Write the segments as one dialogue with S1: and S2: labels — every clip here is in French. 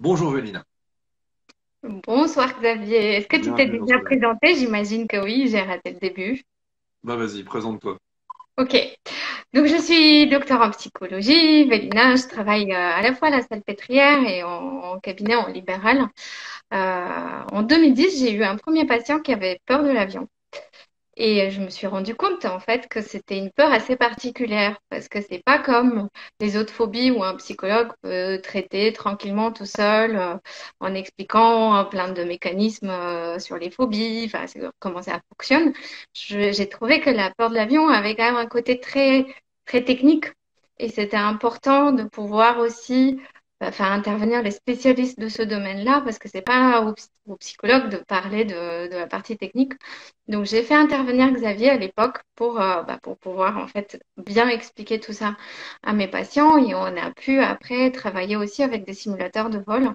S1: Bonjour Vélina,
S2: Bonsoir Xavier. Est-ce que tu t'es
S1: bienvenue dans
S2: déjà
S1: ce live.
S2: présenté? J'imagine que oui, j'ai raté le début.
S1: Bah vas-y, présente-toi.
S2: Ok. Donc je suis docteur en psychologie, Vélina. Je travaille à la fois à la Salpêtrière et en cabinet en libéral. En 2010, j'ai eu un premier patient qui avait peur de l'avion. Et je me suis rendu compte en fait que c'était une peur assez particulière parce que c'est pas comme les autres phobies où un psychologue peut traiter tranquillement tout seul en expliquant plein de mécanismes sur les phobies, enfin comment ça fonctionne. J'ai trouvé que la peur de l'avion avait quand même un côté très technique et c'était important de pouvoir aussi faire intervenir les spécialistes de ce domaine-là parce que c'est pas aux psychologues de parler de la partie technique. Donc, j'ai fait intervenir Xavier à l'époque pour pouvoir en fait bien expliquer tout ça à mes patients et on a pu après travailler aussi avec des simulateurs de vol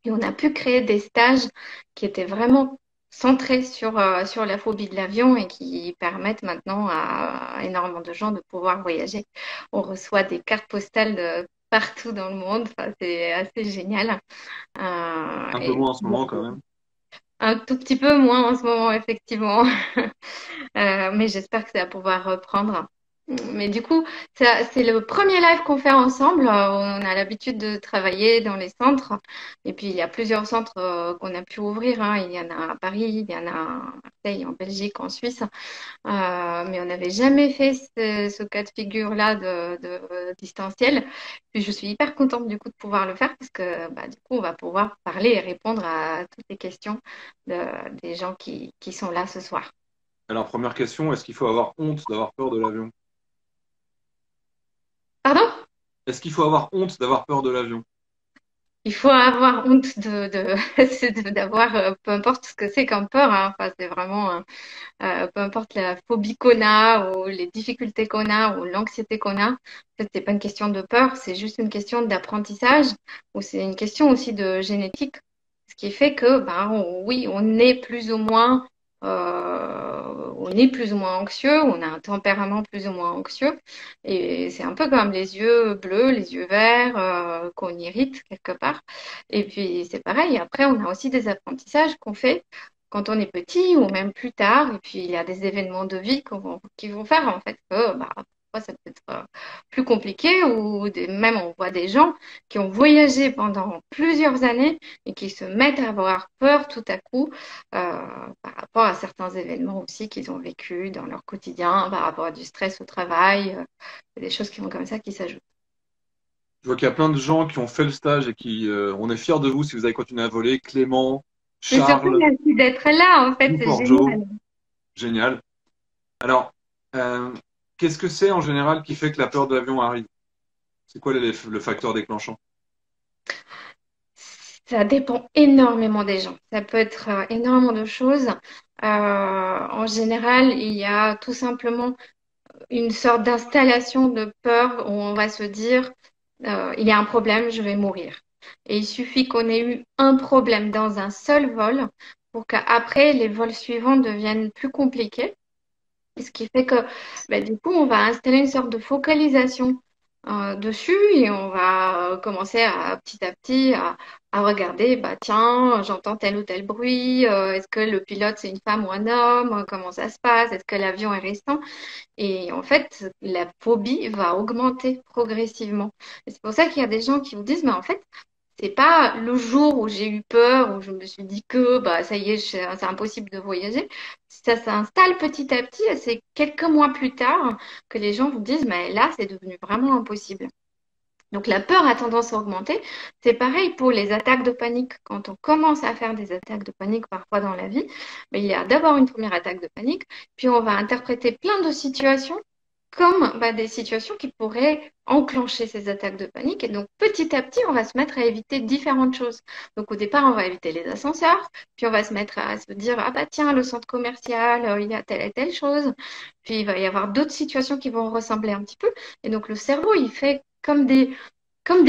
S2: et on a pu créer des stages qui étaient vraiment centrés sur la phobie de l'avion et qui permettent maintenant à énormément de gens de pouvoir voyager. On reçoit des cartes postales de partout dans le monde, enfin, c'est assez génial.
S1: Un peu
S2: Et
S1: moins en ce moment quand même.
S2: un tout petit peu moins en ce moment, effectivement. Mais j'espère que ça va pouvoir reprendre. Mais du coup, c'est le premier live qu'on fait ensemble. On a l'habitude de travailler dans les centres. Et puis, il y a plusieurs centres qu'on a pu ouvrir, hein. Il y en a à Paris, il y en a à Marseille, en Belgique, en Suisse. Mais on n'avait jamais fait ce cas de figure-là de distanciel. Puis, je suis hyper contente du coup de pouvoir le faire parce que bah, du coup, on va pouvoir parler et répondre à toutes les questions des gens qui sont là ce soir.
S1: Alors première question, est-ce qu'il faut avoir honte d'avoir peur de l'avion?
S2: Pardon?
S1: Est-ce qu'il faut avoir honte d'avoir peur de l'avion?
S2: Il faut avoir honte d'avoir, peu importe ce que c'est comme peur, hein. Enfin, c'est vraiment, peu importe la phobie qu'on a ou les difficultés qu'on a ou l'anxiété qu'on a. En fait, c'est pas une question de peur, c'est juste une question d'apprentissage ou c'est une question aussi de génétique. Ce qui fait que, ben, oui, on est plus ou moins anxieux, on a un tempérament plus ou moins anxieux. Et c'est un peu comme les yeux bleus, les yeux verts, qu'on irrite quelque part. Et puis, c'est pareil. Après, on a aussi des apprentissages qu'on fait quand on est petit ou même plus tard. Et puis, il y a des événements de vie qui vont faire en fait que bah, parfois, ça peut être plus compliqué ou même on voit des gens qui ont voyagé pendant plusieurs années et qui se mettent à avoir peur tout à coup par rapport à certains événements aussi qu'ils ont vécu dans leur quotidien, par rapport à du stress au travail, des choses qui vont comme ça qui s'ajoutent.
S1: Je vois qu'il y a plein de gens qui ont fait le stage et qui, on est fiers de vous si vous avez continué à voler. Clément,
S2: Mais surtout,
S1: Charles,
S2: merci d'être là, en fait,
S1: Lou
S2: c'est
S1: Porjo,
S2: génial.
S1: génial. Alors, euh, qu'est-ce que c'est en général qui fait que la peur de l'avion arrive? C'est quoi le facteur déclenchant?
S2: Ça dépend énormément des gens. Ça peut être énormément de choses. En général, il y a tout simplement une sorte d'installation de peur où on va se dire, il y a un problème, je vais mourir. Et il suffit qu'on ait eu un problème dans un seul vol pour qu'après, les vols suivants deviennent plus compliqués. Ce qui fait que bah, du coup, on va installer une sorte de focalisation dessus et on va commencer à petit à regarder, bah, tiens, j'entends tel ou tel bruit, est-ce que le pilote c'est une femme ou un homme, comment ça se passe, est-ce que l'avion est récent? Et en fait, la phobie va augmenter progressivement. Et c'est pour ça qu'il y a des gens qui vous disent, mais en fait, c'est pas le jour où j'ai eu peur, où je me suis dit que bah, ça y est, c'est impossible de voyager. Ça s'installe petit à petit et c'est quelques mois plus tard que les gens vous disent, mais là, c'est devenu vraiment impossible. Donc la peur a tendance à augmenter. C'est pareil pour les attaques de panique. Quand on commence à faire des attaques de panique parfois dans la vie, mais il y a d'abord une première attaque de panique, puis on va interpréter plein de situations comme bah, des situations qui pourraient enclencher ces attaques de panique. Et donc petit à petit, on va se mettre à éviter différentes choses. Donc au départ, on va éviter les ascenseurs, puis on va se mettre à se dire, ah bah tiens, le centre commercial, il y a telle et telle chose. Puis il va y avoir d'autres situations qui vont ressembler un petit peu. Et donc le cerveau, il fait comme des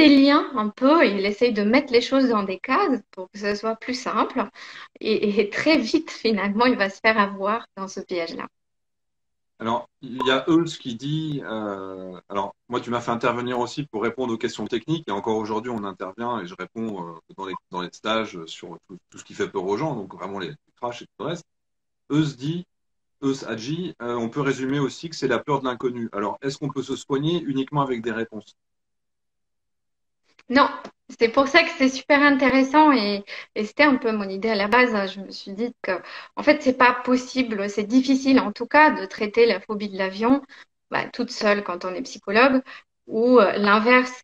S2: liens un peu, et il essaye de mettre les choses dans des cases pour que ce soit plus simple. Et très vite, finalement, il va se faire avoir dans ce piège-là.
S1: Alors, il y a Eulz qui dit, alors moi tu m'as fait intervenir aussi pour répondre aux questions techniques, et encore aujourd'hui on intervient et je réponds dans les stages sur tout ce qui fait peur aux gens, donc vraiment les crashs et tout le reste. Eulz dit, Eulz Hadji, on peut résumer aussi que c'est la peur de l'inconnu. Alors, est-ce qu'on peut se soigner uniquement avec des réponses?
S2: Non, c'est pour ça que c'est super intéressant et c'était un peu mon idée à la base, hein. Je me suis dit que, en fait, c'est pas possible, c'est difficile en tout cas de traiter la phobie de l'avion toute seule quand on est psychologue ou l'inverse,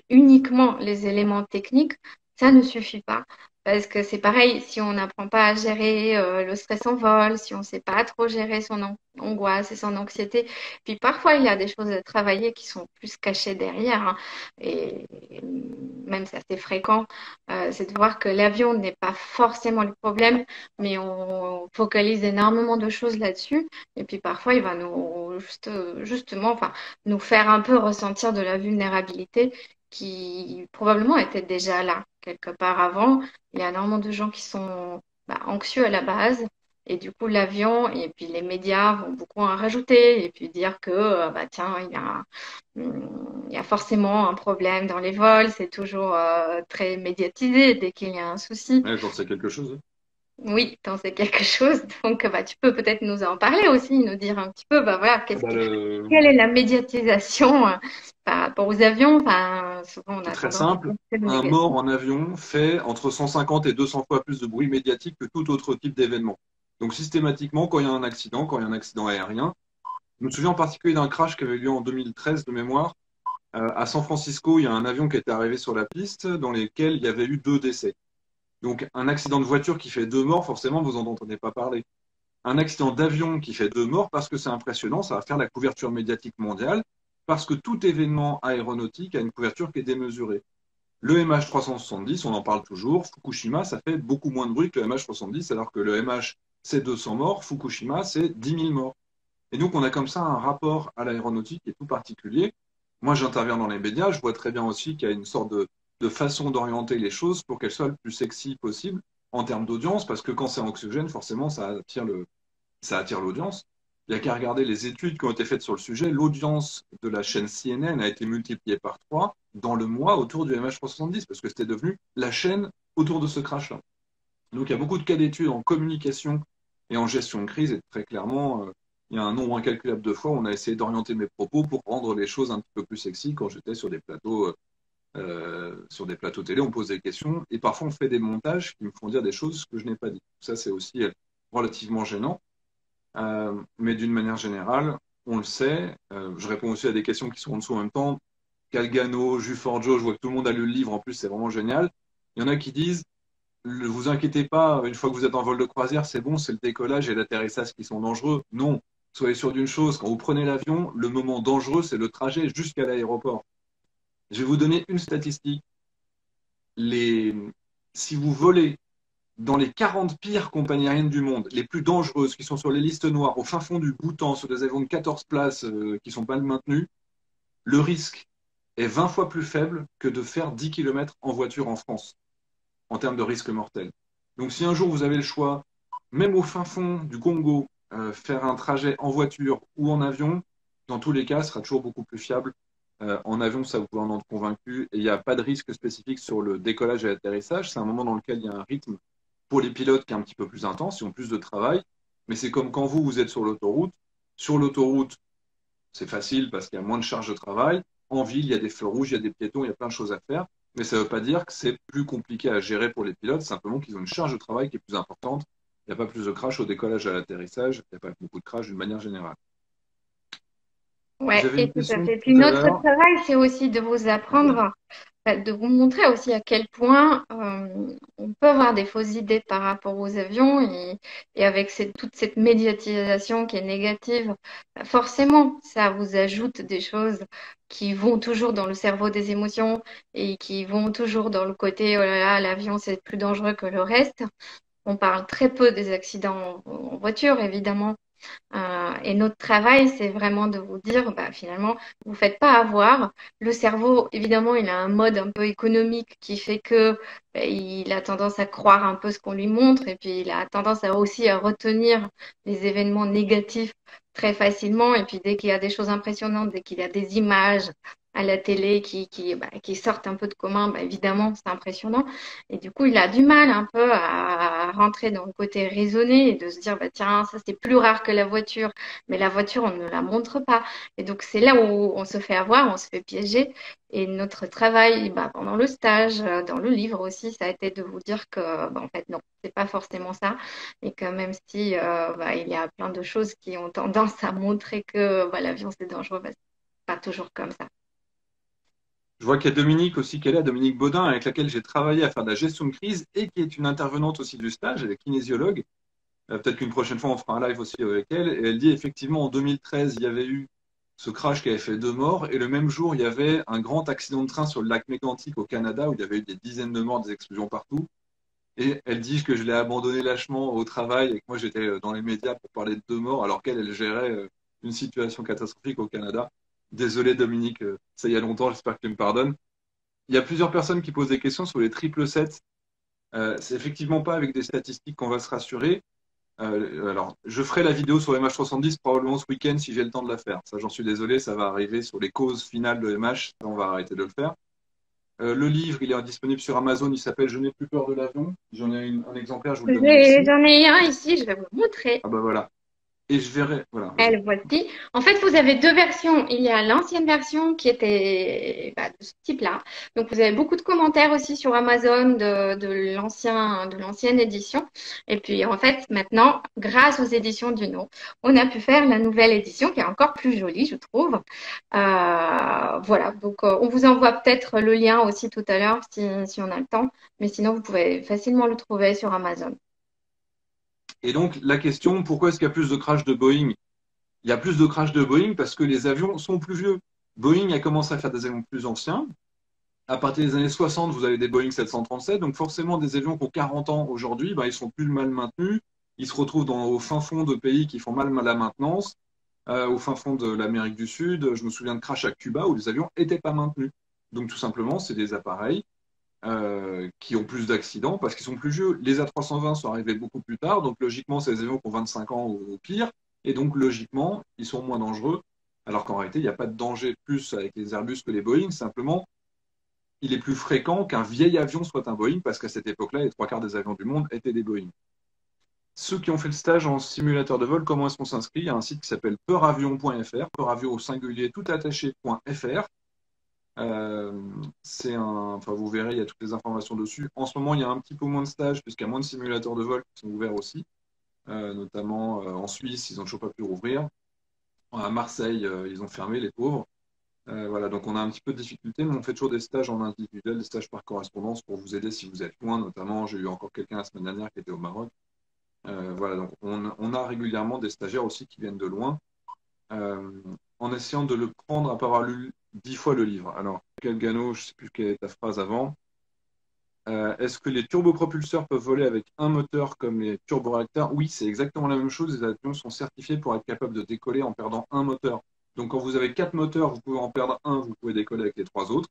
S2: uniquement les éléments techniques, ça ne suffit pas. Parce que c'est pareil, si on n'apprend pas à gérer le stress en vol, si on ne sait pas trop gérer son angoisse et son anxiété, puis parfois il y a des choses à travailler qui sont plus cachées derrière, hein. Et même c'est assez fréquent, c'est de voir que l'avion n'est pas forcément le problème, mais on focalise énormément de choses là-dessus. Et puis parfois, il va justement, enfin, nous faire un peu ressentir de la vulnérabilité qui probablement était déjà là quelque part avant. Il y a énormément de gens qui sont anxieux à la base. Et du coup, l'avion, et puis les médias vont beaucoup en rajouter, et puis dire que, tiens, il y a forcément un problème dans les vols, c'est toujours très médiatisé dès qu'il y a un souci.
S1: Ouais, j'en sais quelque chose, hein.
S2: Oui, t'en sais quelque chose, donc tu peux peut-être nous en parler aussi, nous dire un petit peu, voilà,
S1: Ah bah,
S2: quelle est la médiatisation par rapport aux avions? Enfin, souvent on
S1: c'est
S2: a
S1: très
S2: tendance à
S1: simple.
S2: poser des
S1: Un mort
S2: questions.
S1: en avion fait entre 150 et 200 fois plus de bruit médiatique que tout autre type d'événement. Donc systématiquement, quand il y a un accident, quand il y a un accident aérien, je me souviens en particulier d'un crash qui avait eu lieu en 2013 de mémoire. À San Francisco, il y a un avion qui était arrivé sur la piste dans lequel il y avait eu 2 décès. Donc un accident de voiture qui fait 2 morts, forcément, vous n'en entendez pas parler. Un accident d'avion qui fait 2 morts, parce que c'est impressionnant, ça va faire la couverture médiatique mondiale, parce que tout événement aéronautique a une couverture qui est démesurée. Le MH370, on en parle toujours. Fukushima, ça fait beaucoup moins de bruit que le MH370, alors que le MH, c'est 200 morts. Fukushima, c'est 10 000 morts. Et donc, on a comme ça un rapport à l'aéronautique qui est tout particulier. Moi, j'interviens dans les médias. Je vois très bien aussi qu'il y a une sorte de façon d'orienter les choses pour qu'elles soient le plus sexy possible en termes d'audience, parce que quand c'est anxiogène, forcément, ça attire l'audience. Il n'y a qu'à regarder les études qui ont été faites sur le sujet. L'audience de la chaîne CNN a été multipliée par 3 dans le mois autour du MH370 parce que c'était devenu la chaîne autour de ce crash-là. Donc il y a beaucoup de cas d'études en communication et en gestion de crise et très clairement, il y a un nombre incalculable de fois où on a essayé d'orienter mes propos pour rendre les choses un petit peu plus sexy quand j'étais sur des plateaux télé, on pose des questions et parfois on fait des montages qui me font dire des choses que je n'ai pas dit. Ça, c'est aussi relativement gênant. Mais d'une manière générale, on le sait. Je réponds aussi à des questions qui sont en dessous en même temps. Calgano, Juforjo, je vois que tout le monde a lu le livre, en plus c'est vraiment génial. Il y en a qui disent, ne vous inquiétez pas, une fois que vous êtes en vol de croisière, c'est bon, c'est le décollage et l'atterrissage qui sont dangereux. Non, soyez sûr d'une chose, quand vous prenez l'avion, le moment dangereux, c'est le trajet jusqu'à l'aéroport. Je vais vous donner une statistique. Les... Si vous volez dans les 40 pires compagnies aériennes du monde, les plus dangereuses, qui sont sur les listes noires, au fin fond du Bhoutan, sur des avions de 14 places qui sont mal maintenus, le risque est 20 fois plus faible que de faire 10 km en voiture en France, en termes de risque mortel. Donc si un jour vous avez le choix, même au fin fond du Congo, faire un trajet en voiture ou en avion, dans tous les cas, ce sera toujours beaucoup plus fiable. En avion, ça vous pouvez en être convaincu. Et il n'y a pas de risque spécifique sur le décollage et l'atterrissage. C'est un moment dans lequel il y a un rythme pour les pilotes qui est un petit peu plus intense, ils ont plus de travail. Mais c'est comme quand vous êtes sur l'autoroute. Sur l'autoroute, c'est facile parce qu'il y a moins de charge de travail. En ville, il y a des feux rouges, il y a des piétons, il y a plein de choses à faire. Mais ça ne veut pas dire que c'est plus compliqué à gérer pour les pilotes, simplement qu'ils ont une charge de travail qui est plus importante. Il n'y a pas plus de crash au décollage et à l'atterrissage, il n'y a pas beaucoup de crash d'une manière générale.
S2: Ouais,
S1: J'avais une
S2: et tout à
S1: question
S2: fait.
S1: tout
S2: Puis
S1: à
S2: notre
S1: l'heure.
S2: travail, c'est aussi de vous apprendre, de vous montrer aussi à quel point on peut avoir des fausses idées par rapport aux avions et avec toute cette médiatisation qui est négative, forcément, ça vous ajoute des choses qui vont toujours dans le cerveau des émotions et qui vont toujours dans le côté, oh là là, l'avion, c'est plus dangereux que le reste. On parle très peu des accidents en voiture, évidemment. Et notre travail, c'est vraiment de vous dire, bah, finalement, vous ne faites pas avoir. Le cerveau, évidemment, il a un mode un peu économique qui fait que bah, il a tendance à croire un peu ce qu'on lui montre et puis il a tendance aussi à retenir les événements négatifs très facilement. Et puis dès qu'il y a des choses impressionnantes, dès qu'il y a des images à la télé qui sortent un peu de commun, bah, évidemment, c'est impressionnant. Et du coup, il a du mal un peu à rentrer dans le côté raisonné et de se dire, bah, tiens, ça c'est plus rare que la voiture, mais la voiture, on ne la montre pas. Et donc, c'est là où on se fait avoir, on se fait piéger. Et notre travail, bah, pendant le stage, dans le livre aussi, ça a été de vous dire que, bah, en fait, non, c'est pas forcément ça. Et que même si bah, il y a plein de choses qui ont tendance à montrer que bah, l'avion c'est dangereux, bah, c'est pas toujours comme ça.
S1: Je vois qu'il y a Dominique aussi qui est là, Dominique Baudin, avec laquelle j'ai travaillé à faire de la gestion de crise et qui est une intervenante aussi du stage, elle est kinésiologue. Peut-être qu'une prochaine fois, on fera un live aussi avec elle. Et elle dit effectivement, en 2013, il y avait eu ce crash qui avait fait 2 morts. Et le même jour, il y avait un grand accident de train sur le lac Mégantic au Canada où il y avait eu des dizaines de morts, des explosions partout. Et elle dit que je l'ai abandonné lâchement au travail et que moi, j'étais dans les médias pour parler de 2 morts alors qu'elle, elle gérait une situation catastrophique au Canada. Désolé, Dominique, ça il y a longtemps, j'espère que tu me pardonnes. Il y a plusieurs personnes qui posent des questions sur les 777. C'est effectivement pas avec des statistiques qu'on va se rassurer. Alors, je ferai la vidéo sur MH310 probablement ce week-end si j'ai le temps de la faire. Ça, j'en suis désolé, ça va arriver sur les causes finales de MH. Ça, on va arrêter de le faire. Le livre, il est disponible sur Amazon. Il s'appelle Je n'ai plus peur de l'avion. J'en ai un exemplaire, je vous le donne ici.
S2: J'en ai un ici, je vais vous le montrer.
S1: Ah bah voilà. Et je verrai. Voilà, vas-y.
S2: Elle voici. En fait, vous avez deux versions. Il y a l'ancienne version qui était bah, de ce type-là. Donc, vous avez beaucoup de commentaires aussi sur Amazon de l'ancienne édition. Et puis, en fait, maintenant, grâce aux éditions Duno, on a pu faire la nouvelle édition qui est encore plus jolie, je trouve. Voilà. Donc, on vous envoie peut-être le lien aussi tout à l'heure si on a le temps. Mais sinon, vous pouvez facilement le trouver sur Amazon.
S1: Et donc, la question, pourquoi est-ce qu'il y a plus de crash de Boeing? Il y a plus de crash de Boeing parce que les avions sont plus vieux. Boeing a commencé à faire des avions plus anciens. À partir des années 60, vous avez des Boeing 737. Donc forcément, des avions qui ont 40 ans aujourd'hui, bah, ils sont plus mal maintenus. Ils se retrouvent au fin fond de pays qui font mal la maintenance, au fin fond de l'Amérique du Sud. Je me souviens de crash à Cuba où les avions n'étaient pas maintenus. Donc tout simplement, c'est des appareils qui ont plus d'accidents parce qu'ils sont plus vieux. Les A320 sont arrivés beaucoup plus tard. Donc logiquement, c'est des avions qui ont 25 ans au pire. Et donc logiquement, ils sont moins dangereux. Alors qu'en réalité, il n'y a pas de danger plus avec les Airbus que les Boeing. Simplement, il est plus fréquent qu'un vieil avion soit un Boeing, parce qu'à cette époque-là, les 3 quarts des avions du monde étaient des Boeing. Ceux qui ont fait le stage en simulateur de vol, comment est-ce qu'on s'inscrit? Il y a un site qui s'appelle peuravion.fr, peuravion au singulier tout attaché.fr. Enfin, vous verrez, il y a toutes les informations dessus. En ce moment, il y a un petit peu moins de stages, puisqu'il y a moins de simulateurs de vol qui sont ouverts aussi, notamment en Suisse, ils n'ont toujours pas pu rouvrir. À Marseille, ils ont fermé, les pauvres. Voilà, donc on a un petit peu de difficulté, mais on fait toujours des stages en individuel, des stages par correspondance pour vous aider si vous êtes loin. Notamment, j'ai eu encore quelqu'un la semaine dernière qui était au Maroc. Voilà, donc on a régulièrement des stagiaires aussi qui viennent de loin, euh, en essayant de le prendre après avoir lu 10 fois le livre. Alors, Galgano, je ne sais plus quelle est ta phrase avant. Est-ce que les turbopropulseurs peuvent voler avec un moteur comme les turboréacteurs? Oui, c'est exactement la même chose. Les avions sont certifiés pour être capables de décoller en perdant un moteur. Donc, quand vous avez 4 moteurs, vous pouvez en perdre un, vous pouvez décoller avec les 3 autres.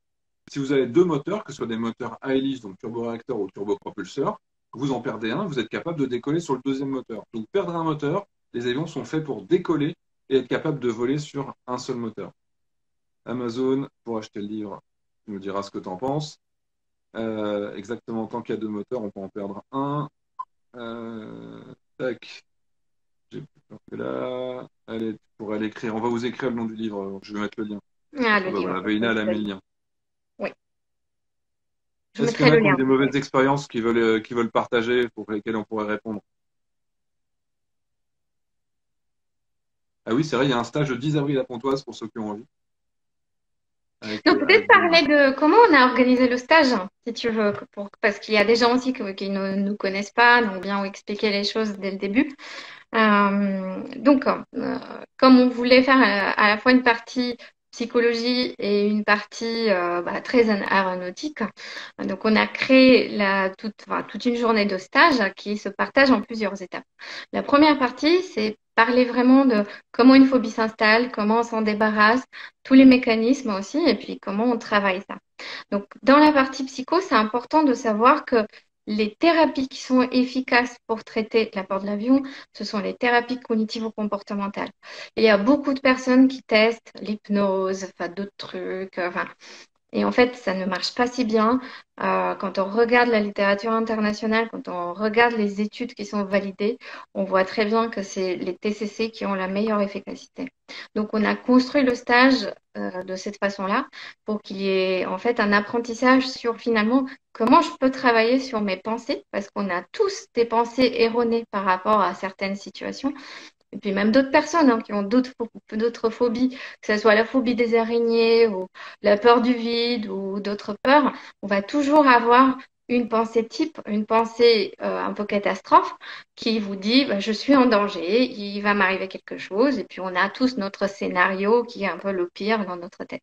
S1: Si vous avez 2 moteurs, que ce soit des moteurs à hélice, donc turboréacteurs ou turbopropulseurs, vous en perdez un, vous êtes capable de décoller sur le deuxième moteur. Donc, perdre un moteur, les avions sont faits pour décoller et être capables de voler sur un seul moteur. Amazon, pour acheter le livre, tu me diras ce que tu en penses. Exactement, tant qu'il y a 2 moteurs, on peut en perdre un. Tac, j'ai plus peur que là. Allez, tu pourrais l'écrire. On va vous écrire le nom du livre. Donc je vais mettre le lien.
S2: Ah,
S1: Ah
S2: le
S1: bah
S2: livre.
S1: voilà, Veina, elle a mis le lien.
S2: Oui, je
S1: Est-ce qu'il
S2: mettrai
S1: y en a
S2: le
S1: qui ont eu
S2: lien.
S1: des mauvaises expériences qui veulent partager, pour lesquelles on pourrait répondre? Ah oui, c'est vrai, il y a un stage le 10 avril à Pontoise pour ceux qui ont envie.
S2: Donc, peut-être
S1: Avec Benoît.
S2: parler de comment on a organisé le stage, si tu veux, parce qu'il y a des gens aussi qui ne nous connaissent pas, donc bien expliquer les choses dès le début. Donc, comme on voulait faire à la fois une partie psychologie et une partie bah, très aéronautique, donc on a créé toute une journée de stage qui se partage en plusieurs étapes. La première partie, c'est parler vraiment de comment une phobie s'installe, comment on s'en débarrasse, tous les mécanismes aussi, et puis comment on travaille ça. Donc, dans la partie psycho, c'est important de savoir que les thérapies qui sont efficaces pour traiter la peur de l'avion, ce sont les thérapies cognitivo-comportementales. Il y a beaucoup de personnes qui testent l'hypnose, enfin d'autres trucs, enfin, et en fait, ça ne marche pas si bien. Quand on regarde la littérature internationale, quand on regarde les études qui sont validées, on voit très bien que c'est les TCC qui ont la meilleure efficacité. Donc, on a construit le stage de cette façon-là pour qu'il y ait en fait un apprentissage sur finalement comment je peux travailler sur mes pensées, parce qu'on a tous des pensées erronées par rapport à certaines situations. Et puis même d'autres personnes qui ont d'autres phobies, que ce soit la phobie des araignées ou la peur du vide ou d'autres peurs, on va toujours avoir une pensée type, une pensée un peu catastrophe qui vous dit bah, je suis en danger, il va m'arriver quelque chose, et puis on a tous notre scénario qui est un peu le pire dans notre tête.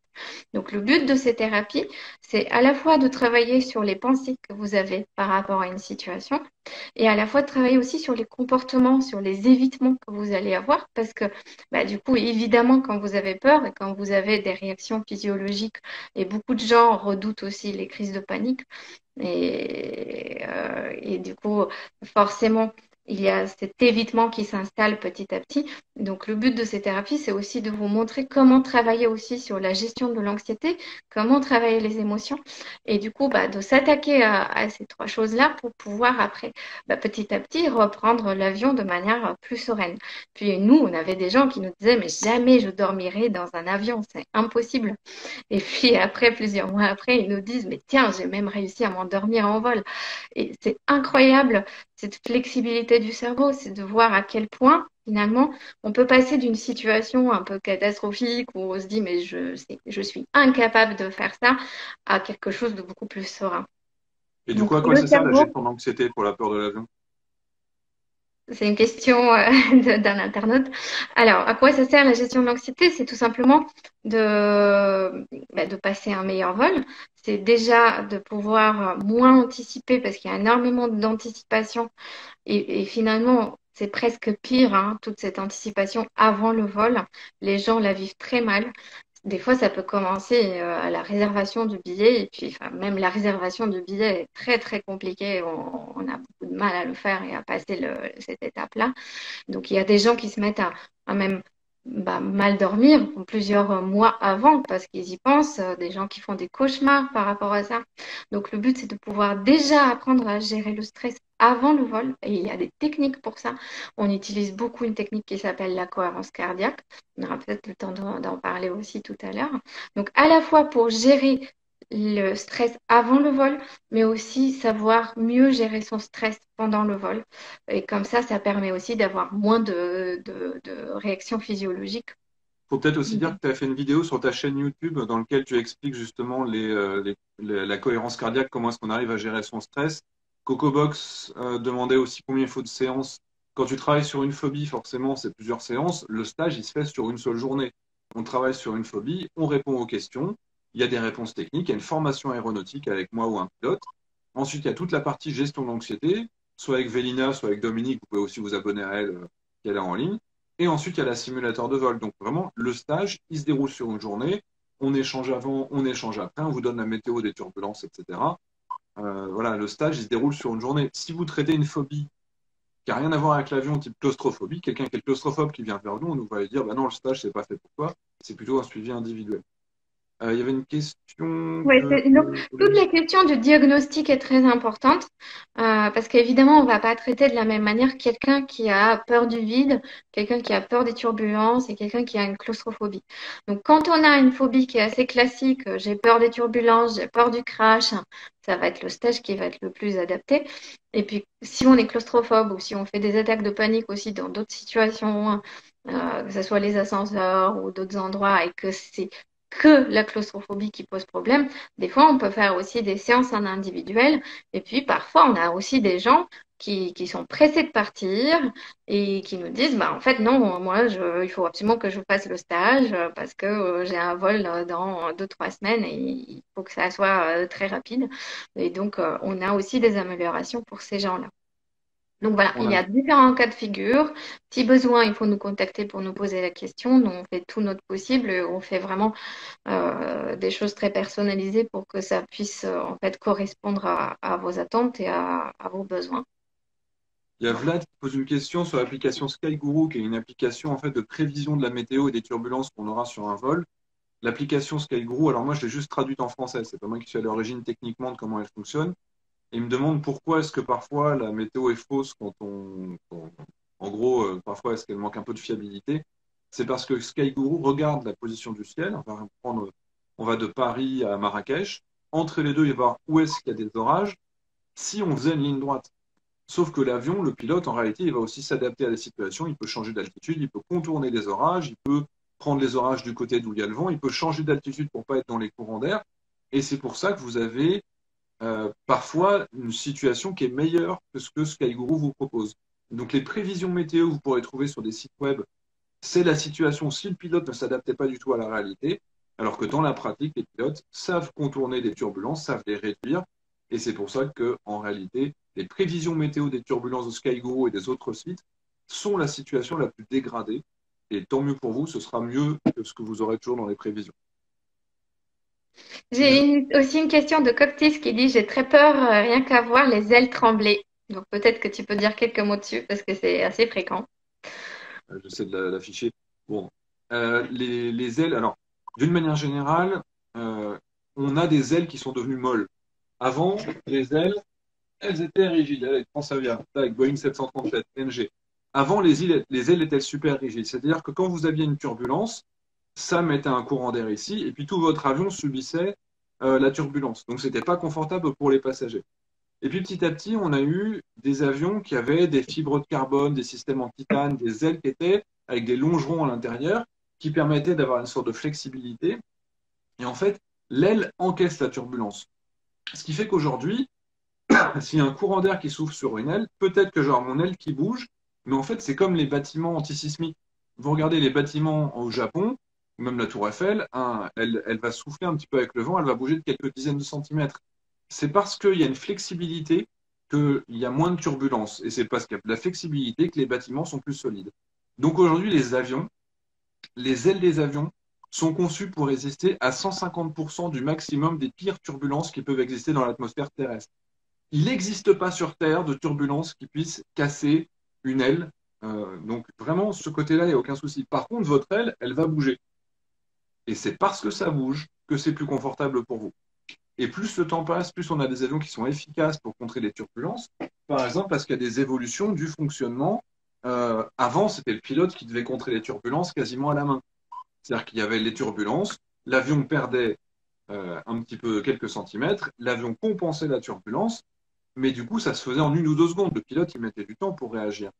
S2: Donc le but de ces thérapies, c'est à la fois de travailler sur les pensées que vous avez par rapport à une situation, et à la fois de travailler aussi sur les comportements, sur les évitements que vous allez avoir, parce que bah, du coup, évidemment, quand vous avez peur et quand vous avez des réactions physiologiques, et beaucoup de gens redoutent aussi les crises de panique, et du coup, forcément, il y a cet évitement qui s'installe petit à petit. Donc, le but de ces thérapies, c'est aussi de vous montrer comment travailler aussi sur la gestion de l'anxiété, comment travailler les émotions, et du coup, bah, de s'attaquer à ces trois choses-là pour pouvoir après, bah, petit à petit, reprendre l'avion de manière plus sereine. Puis nous, on avait des gens qui nous disaient, mais jamais je dormirai dans un avion, c'est impossible. Et puis après, plusieurs mois après, ils nous disent, mais tiens, j'ai même réussi à m'endormir en vol. Et c'est incroyable, cette flexibilité du cerveau, c'est de voir à quel point, finalement, on peut passer d'une situation un peu catastrophique où on se dit, mais je suis incapable de faire ça, à quelque chose de beaucoup plus serein.
S1: Et du coup,
S2: Donc,
S1: à quoi
S2: le
S1: ça sert la
S2: cerveau,
S1: gestion d'anxiété pour la peur de l'avion?
S2: c'est une question d'un internaute. Alors, à quoi ça sert la gestion de l'anxiété? C'est tout simplement de passer un meilleur vol. C'est déjà de pouvoir moins anticiper parce qu'il y a énormément d'anticipation et finalement, c'est presque pire, hein, toute cette anticipation avant le vol. Les gens la vivent très mal. Des fois, ça peut commencer à la réservation du billet, et puis enfin, même la réservation du billet est très très compliquée. On a beaucoup de mal à le faire et à passer cette étape-là. Donc, il y a des gens qui se mettent à même mal dormir plusieurs mois avant parce qu'ils y pensent, des gens qui font des cauchemars par rapport à ça. Donc, le but, c'est de pouvoir déjà apprendre à gérer le stress avant le vol. Et il y a des techniques pour ça. On utilise beaucoup une technique qui s'appelle la cohérence cardiaque. On aura peut-être le temps d'en parler aussi tout à l'heure. Donc, à la fois pour gérer le stress avant le vol, mais aussi savoir mieux gérer son stress pendant le vol. Et comme ça permet aussi d'avoir moins de réactions physiologiques.
S1: Faut peut-être aussi dire
S2: Mhm.
S1: que tu as fait une vidéo sur ta chaîne YouTube dans laquelle tu expliques justement la cohérence cardiaque, comment est-ce qu'on arrive à gérer son stress. CocoBox demandait aussi combien il faut de séances. Quand tu travailles sur une phobie, forcément, c'est plusieurs séances. Le stage, il se fait sur une seule journée. On travaille sur une phobie, on répond aux questions, il y a des réponses techniques, il y a une formation aéronautique avec moi ou un pilote. Ensuite, il y a toute la partie gestion de l'anxiété, soit avec Vélina, soit avec Dominique. Vous pouvez aussi vous abonner à elle, qui est là en ligne. Et ensuite, il y a la simulateur de vol. Donc vraiment, le stage, il se déroule sur une journée. On échange avant, on échange après, on vous donne la météo des turbulences, etc. Voilà, le stage, il se déroule sur une journée. Si vous traitez une phobie qui n'a rien à voir avec l'avion, type claustrophobie, quelqu'un qui est claustrophobe qui vient vers nous, on nous va lui dire, bah non, le stage, c'est pas fait pour toi, c'est plutôt un suivi individuel. Il y avait une question
S2: Oui,
S1: que...
S2: donc toute la question du diagnostic est très importante parce qu'évidemment, on ne va pas traiter de la même manière quelqu'un qui a peur du vide, quelqu'un qui a peur des turbulences et quelqu'un qui a une claustrophobie. Donc, quand on a une phobie qui est assez classique, j'ai peur des turbulences, j'ai peur du crash, ça va être le stage qui va être le plus adapté. Et puis, si on est claustrophobe ou si on fait des attaques de panique aussi dans d'autres situations, que ce soit les ascenseurs ou d'autres endroits, et que c'est que la claustrophobie qui pose problème. Des fois, on peut faire aussi des séances en individuel. Et puis, parfois, on a aussi des gens qui sont pressés de partir et qui nous disent, bah, en fait, non, moi, il faut absolument que je fasse le stage parce que j'ai un vol dans 2, 3 semaines et il faut que ça soit très rapide. Et donc, on a aussi des améliorations pour ces gens-là. Donc voilà,
S1: On
S2: il y
S1: a
S2: a différents cas de figure. Si besoin, il faut nous contacter pour nous poser la question. Nous, on fait tout notre possible. On fait vraiment des choses très personnalisées pour que ça puisse en fait correspondre à vos attentes et à vos besoins.
S1: Il y a Vlad qui pose une question sur l'application SkyGuru, qui est une application en fait de prévision de la météo et des turbulences qu'on aura sur un vol. L'application SkyGuru, alors moi je l'ai juste traduite en français, c'est pas moi qui suis à l'origine techniquement de comment elle fonctionne. Et il me demande pourquoi est-ce que parfois la météo est fausse en gros, parfois est-ce qu'elle manque un peu de fiabilité. C'est parce que SkyGuru regarde la position du ciel. On va de Paris à Marrakech. Entre les deux, il va voir où est-ce qu'il y a des orages. Si on faisait une ligne droite, sauf que l'avion, le pilote, en réalité, il va aussi s'adapter à la situation. Il peut changer d'altitude, il peut contourner les orages, il peut prendre les orages du côté d'où il y a le vent, il peut changer d'altitude pour pas être dans les courants d'air. Et c'est pour ça que vous avez parfois une situation qui est meilleure que ce que SkyGuru vous propose. Donc les prévisions météo que vous pourrez trouver sur des sites web, c'est la situation si le pilote ne s'adaptait pas du tout à la réalité, alors que dans la pratique, les pilotes savent contourner des turbulences, savent les réduire, et c'est pour ça que en réalité, les prévisions météo des turbulences de SkyGuru et des autres sites sont la situation la plus dégradée, et tant mieux pour vous, ce sera mieux que ce que vous aurez toujours dans les prévisions.
S2: Aussi une question de Coptis qui dit: j'ai très peur rien qu'à voir les ailes trembler. Donc peut-être que tu peux dire quelques mots dessus parce que c'est assez fréquent.
S1: J'essaie de l'afficher. Bon, les ailes, alors, d'une manière générale, euh, on a des ailes qui sont devenues molles. Avant, les ailes, elles étaient rigides. Avec Transavia, avec Boeing 737, NG. Avant, les ailes étaient super rigides. C'est-à-dire que quand vous aviez une turbulence, ça mettait un courant d'air ici, et puis tout votre avion subissait la turbulence. Donc, c'était pas confortable pour les passagers. Et puis petit à petit, on a eu des avions qui avaient des fibres de carbone, des systèmes en titane, des ailes qui étaient avec des longerons à l'intérieur qui permettaient d'avoir une sorte de flexibilité. Et en fait, l'aile encaisse la turbulence. Ce qui fait qu'aujourd'hui, s'il y a un courant d'air qui souffle sur une aile, peut-être que genre mon aile qui bouge, mais en fait, c'est comme les bâtiments antisismiques. Vous regardez les bâtiments au Japon, même la Tour Eiffel, elle va souffler un petit peu avec le vent, elle va bouger de quelques dizaines de centimètres. C'est parce qu'il y a une flexibilité qu'il y a moins de turbulences. Et c'est parce qu'il y a de la flexibilité que les bâtiments sont plus solides. Donc aujourd'hui, les ailes des avions sont conçues pour résister à 150% du maximum des pires turbulences qui peuvent exister dans l'atmosphère terrestre. Il n'existe pas sur Terre de turbulence qui puisse casser une aile. Donc vraiment, ce côté-là, il n'y a aucun souci. Par contre, votre aile, elle va bouger. Et c'est parce que ça bouge que c'est plus confortable pour vous. Et plus le temps passe, plus on a des avions qui sont efficaces pour contrer les turbulences. Par exemple, parce qu'il y a des évolutions du fonctionnement. Avant, c'était le pilote qui devait contrer les turbulences quasiment à la main. C'est-à-dire qu'il y avait les turbulences, l'avion perdait un petit peu quelques centimètres, l'avion compensait la turbulence, mais du coup, ça se faisait en 1 ou 2 secondes. Le pilote, il mettait du temps pour réagir.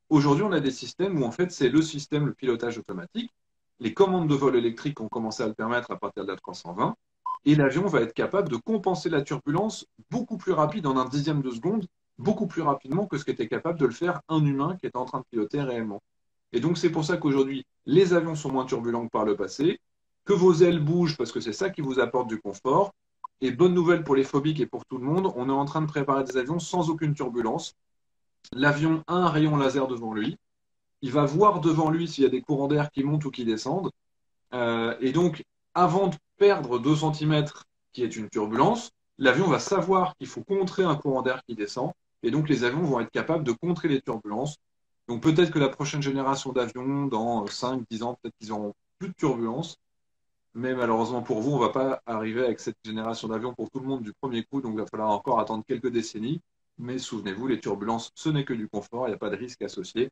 S1: Aujourd'hui, on a des systèmes où en fait, c'est le système, le pilotage automatique. Les commandes de vol électriques ont commencé à le permettre à partir de la 320. Et l'avion va être capable de compenser la turbulence beaucoup plus rapide, en un dixième de seconde, beaucoup plus rapidement que ce qu'était capable de le faire un humain qui était en train de piloter réellement. Et donc, c'est pour ça qu'aujourd'hui, les avions sont moins turbulents que par le passé, que vos ailes bougent parce que c'est ça qui vous apporte du confort. Et bonne nouvelle pour les phobiques et pour tout le monde, on est en train de préparer des avions sans aucune turbulence. L'avion a un rayon laser devant lui. Il va voir devant lui s'il y a des courants d'air qui montent ou qui descendent. Et donc, avant de perdre 2 centimètres, qui est une turbulence, l'avion va savoir qu'il faut contrer un courant d'air qui descend. Et donc, les avions vont être capables de contrer les turbulences. Donc, peut-être que la prochaine génération d'avions, dans 5, 10 ans, peut-être qu'ils n'auront plus de turbulences. Mais malheureusement pour vous, on ne va pas arriver avec cette génération d'avions pour tout le monde du premier coup. Donc, il va falloir encore attendre quelques décennies. Mais souvenez-vous, les turbulences, ce n'est que du confort. Il n'y a pas de risque associé.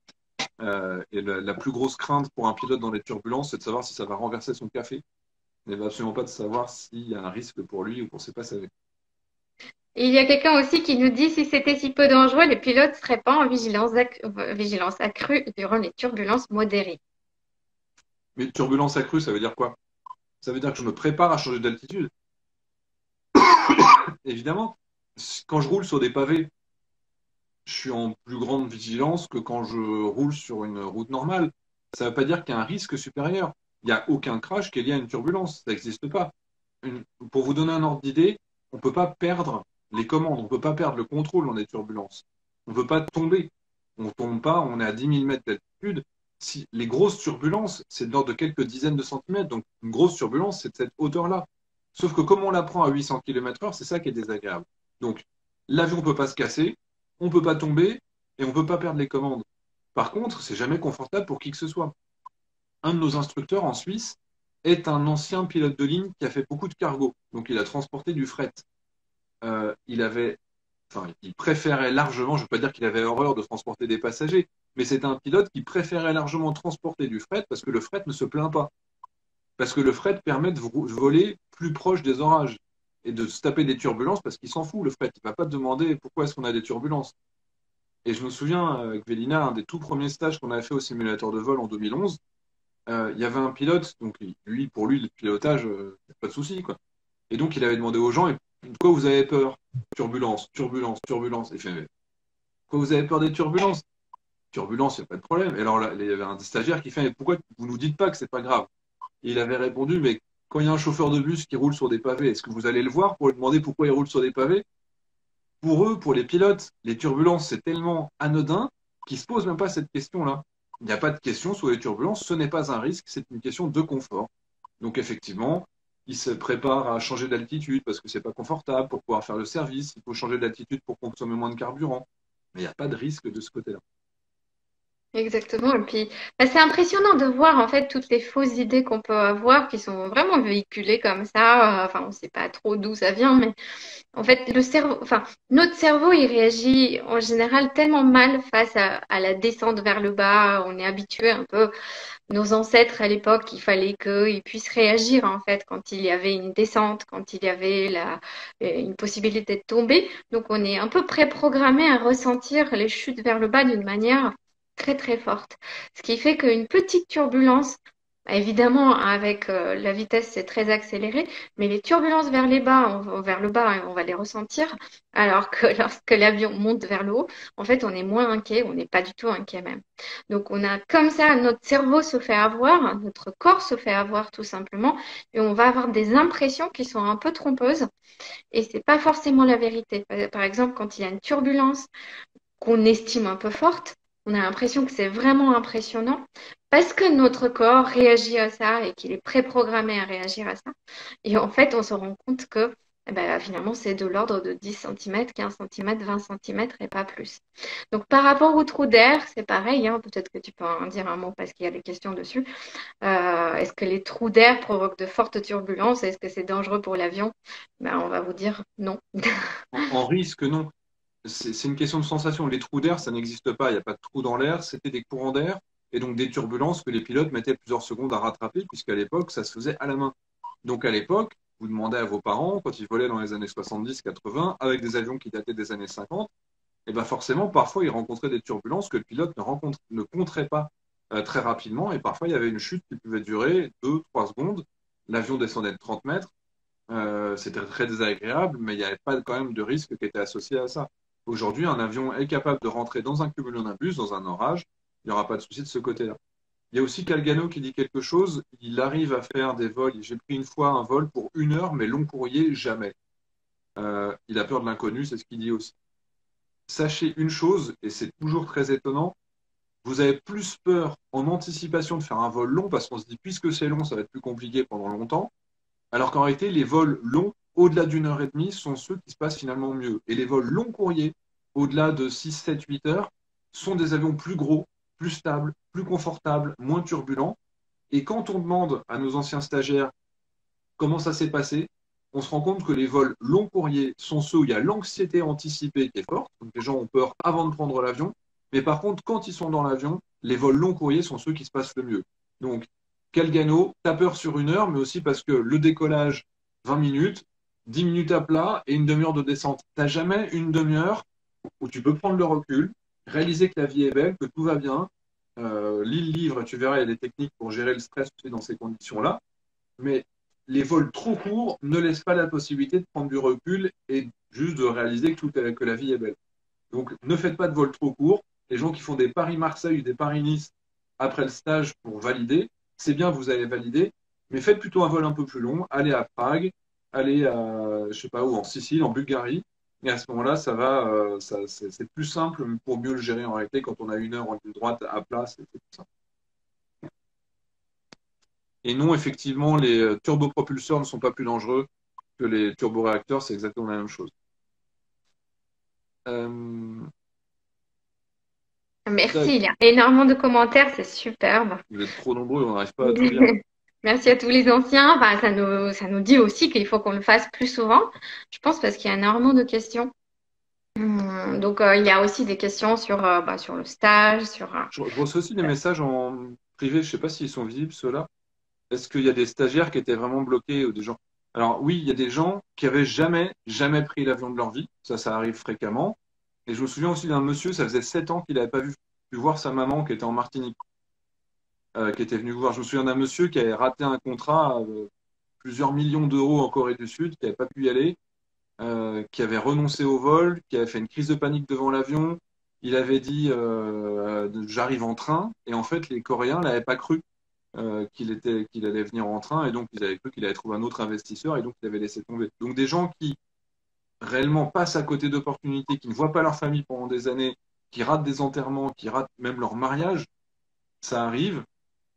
S1: Et la plus grosse crainte pour un pilote dans les turbulences, c'est de savoir si ça va renverser son café. Il n'est absolument pas de savoir s'il y a un risque pour lui ou pour ses passagers.
S2: Et il y a quelqu'un aussi qui nous dit: si c'était si peu dangereux, les pilotes ne seraient pas en vigilance accrue durant les turbulences modérées.
S1: Mais turbulence accrue, ça veut dire quoi? Ça veut dire que je me prépare à changer d'altitude. Évidemment, quand je roule sur des pavés, je suis en plus grande vigilance que quand je roule sur une route normale. Ça ne veut pas dire qu'il y a un risque supérieur. Il n'y a aucun crash qui est lié à une turbulence. Ça n'existe pas. Pour vous donner un ordre d'idée, on ne peut pas perdre les commandes, on ne peut pas perdre le contrôle dans des turbulences. On ne peut pas tomber. On ne tombe pas, on est à 10 000 mètres d'altitude. Si, les grosses turbulences, c'est de l'ordre de quelques dizaines de centimètres. Donc, une grosse turbulence, c'est de cette hauteur-là. Sauf que comme on la prend à 800 km/h, c'est ça qui est désagréable. Donc, l'avion ne peut pas se casser, on ne peut pas tomber et on ne peut pas perdre les commandes. Par contre, c'est jamais confortable pour qui que ce soit. Un de nos instructeurs en Suisse est un ancien pilote de ligne qui a fait beaucoup de cargo. Donc, il a transporté du fret. Il avait, enfin, il préférait largement, je ne veux pas dire qu'il avait horreur de transporter des passagers, mais c'est un pilote qui préférait largement transporter du fret parce que le fret ne se plaint pas. Parce que le fret permet de voler plus proche des orages et de se taper des turbulences parce qu'il s'en fout, le fret. Il ne va pas te demander pourquoi est-ce qu'on a des turbulences. Et je me souviens, avec Vélina, un des tout premiers stages qu'on avait fait au simulateur de vol en 2011, il y avait un pilote, donc lui, pour lui, le pilotage, pas de souci, quoi. Et donc, il avait demandé aux gens, de quoi vous avez peur? Turbulence, turbulence, turbulence. Et il fait, mais pourquoi vous avez peur des turbulences? Turbulence, il n'y a pas de problème. Et alors là, il y avait un stagiaire qui fait, mais pourquoi vous nous dites pas que c'est pas grave? Et il avait répondu, mais quand il y a un chauffeur de bus qui roule sur des pavés, est-ce que vous allez le voir pour lui demander pourquoi il roule sur des pavés? Pour eux, pour les pilotes, les turbulences, c'est tellement anodin qu'ils ne se posent même pas cette question-là. Il n'y a pas de question sur les turbulences, ce n'est pas un risque, c'est une question de confort. Donc effectivement, ils se préparent à changer d'altitude parce que c'est pas confortable pour pouvoir faire le service, il faut changer d'altitude pour consommer moins de carburant. Mais il n'y a pas de risque de ce côté-là.
S2: Exactement. Et puis, bah, c'est impressionnant de voir en fait toutes les fausses idées qu'on peut avoir qui sont vraiment véhiculées comme ça. Enfin, on ne sait pas trop d'où ça vient, mais en fait, le cerveau, enfin, notre cerveau, il réagit en général tellement mal face à la descente vers le bas. On est habitué un peu, nos ancêtres à l'époque, il fallait qu'ils puissent réagir en fait quand il y avait une descente, quand il y avait une possibilité de tomber. Donc, on est un peu préprogrammé à ressentir les chutes vers le bas d'une manière très très forte. Ce qui fait qu'une petite turbulence, bah, évidemment, avec la vitesse, c'est très accéléré, mais les turbulences vers les bas, vers le bas, hein, on va les ressentir, alors que lorsque l'avion monte vers le haut, en fait, on est moins inquiet, on n'est pas du tout inquiet même. Donc, on a comme ça, notre cerveau se fait avoir, notre corps se fait avoir tout simplement, et on va avoir des impressions qui sont un peu trompeuses, et c'est pas forcément la vérité. Par exemple, quand il y a une turbulence qu'on estime un peu forte, on a l'impression que c'est vraiment impressionnant parce que notre corps réagit à ça et qu'il est préprogrammé à réagir à ça. Et en fait, on se rend compte que eh ben, finalement, c'est de l'ordre de 10 cm, 15 cm, 20 cm et pas plus. Donc, par rapport aux trous d'air, c'est pareil, hein, peut-être que tu peux en dire un mot parce qu'il y a des questions dessus. Est-ce que les trous d'air provoquent de fortes turbulences? Est-ce que c'est dangereux pour l'avion? Ben, on va vous dire non.
S1: En risque, non. C'est une question de sensation. Les trous d'air, ça n'existe pas. Il n'y a pas de trous dans l'air, c'était des courants d'air et donc des turbulences que les pilotes mettaient plusieurs secondes à rattraper, puisqu'à l'époque, ça se faisait à la main. Donc à l'époque, vous demandez à vos parents, quand ils volaient dans les années 70-80, avec des avions qui dataient des années 50, et ben forcément, parfois, ils rencontraient des turbulences que le pilote ne compterait pas très rapidement, et parfois, il y avait une chute qui pouvait durer 2-3 secondes. L'avion descendait de 30 mètres, c'était très désagréable, mais il n'y avait pas quand même de risque qui était associé à ça. Aujourd'hui, un avion est capable de rentrer dans un cumulonimbus, dans un orage, il n'y aura pas de souci de ce côté-là. Il y a aussi Calgano qui dit quelque chose, il arrive à faire des vols, j'ai pris une fois un vol pour 1 heure, mais long courrier, jamais. Il a peur de l'inconnu, c'est ce qu'il dit aussi. Sachez une chose, et c'est toujours très étonnant, vous avez plus peur en anticipation de faire un vol long, parce qu'on se dit, puisque c'est long, ça va être plus compliqué pendant longtemps, alors qu'en réalité, les vols longs, au-delà d'1 heure et demie, sont ceux qui se passent finalement mieux. Et les vols long courriers, au-delà de 6, 7, 8 heures, sont des avions plus gros, plus stables, plus confortables, moins turbulents. Et quand on demande à nos anciens stagiaires comment ça s'est passé, on se rend compte que les vols long courriers sont ceux où il y a l'anxiété anticipée qui est forte, donc les gens ont peur avant de prendre l'avion, mais par contre, quand ils sont dans l'avion, les vols long courriers sont ceux qui se passent le mieux. Donc, Calgano, t'as peur sur 1 heure, mais aussi parce que le décollage, 20 minutes, 10 minutes à plat et une demi-heure de descente. T'as jamais une demi-heure où tu peux prendre le recul, réaliser que la vie est belle, que tout va bien. Lis le livre, tu verras, il y a des techniques pour gérer le stress aussi dans ces conditions-là. Mais les vols trop courts ne laissent pas la possibilité de prendre du recul et juste de réaliser que la vie est belle. Donc, ne faites pas de vols trop courts. Les gens qui font des Paris-Marseille ou des Paris-Nice après le stage pour valider, c'est bien, vous allez valider, mais faites plutôt un vol un peu plus long. Allez à Prague, allez à, je sais pas où, en Sicile, en Bulgarie. Et à ce moment-là, c'est plus simple pour mieux le gérer en réalité quand on a 1 heure en ligne droite à plat, c'est plus simple. Et non, effectivement, les turbopropulseurs ne sont pas plus dangereux que les turboréacteurs, c'est exactement la même chose. Euh,
S2: Merci, il y a énormément de commentaires, c'est superbe.
S1: vous êtes trop nombreux, on n'arrive pas à tout lire.
S2: Merci à tous les anciens. Enfin, ça nous dit aussi qu'il faut qu'on le fasse plus souvent. Je pense parce qu'il y a énormément de questions. Donc, il y a aussi des questions sur le stage,
S1: Je reçois aussi des messages en privé, je ne sais pas s'ils sont visibles, ceux-là. Est-ce qu'il y a des stagiaires qui étaient vraiment bloqués ou des gens? Alors oui, il y a des gens qui avaient jamais pris l'avion de leur vie. Ça arrive fréquemment. Et je me souviens aussi d'un monsieur, ça faisait 7 ans qu'il n'avait pas pu voir sa maman qui était en Martinique, qui était venue voir. Je me souviens d'un monsieur qui avait raté un contrat, plusieurs millions d'euros en Corée du Sud, qui n'avait pas pu y aller, qui avait renoncé au vol, qui avait fait une crise de panique devant l'avion. Il avait dit j'arrive en train, et en fait les Coréens l'avaient pas cru qu'il allait venir en train, et donc ils avaient cru qu'il allait trouver un autre investisseur, et donc il avait laissé tomber. Donc des gens qui réellement passent à côté d'opportunités, qui ne voient pas leur famille pendant des années, qui ratent des enterrements, qui ratent même leur mariage, ça arrive,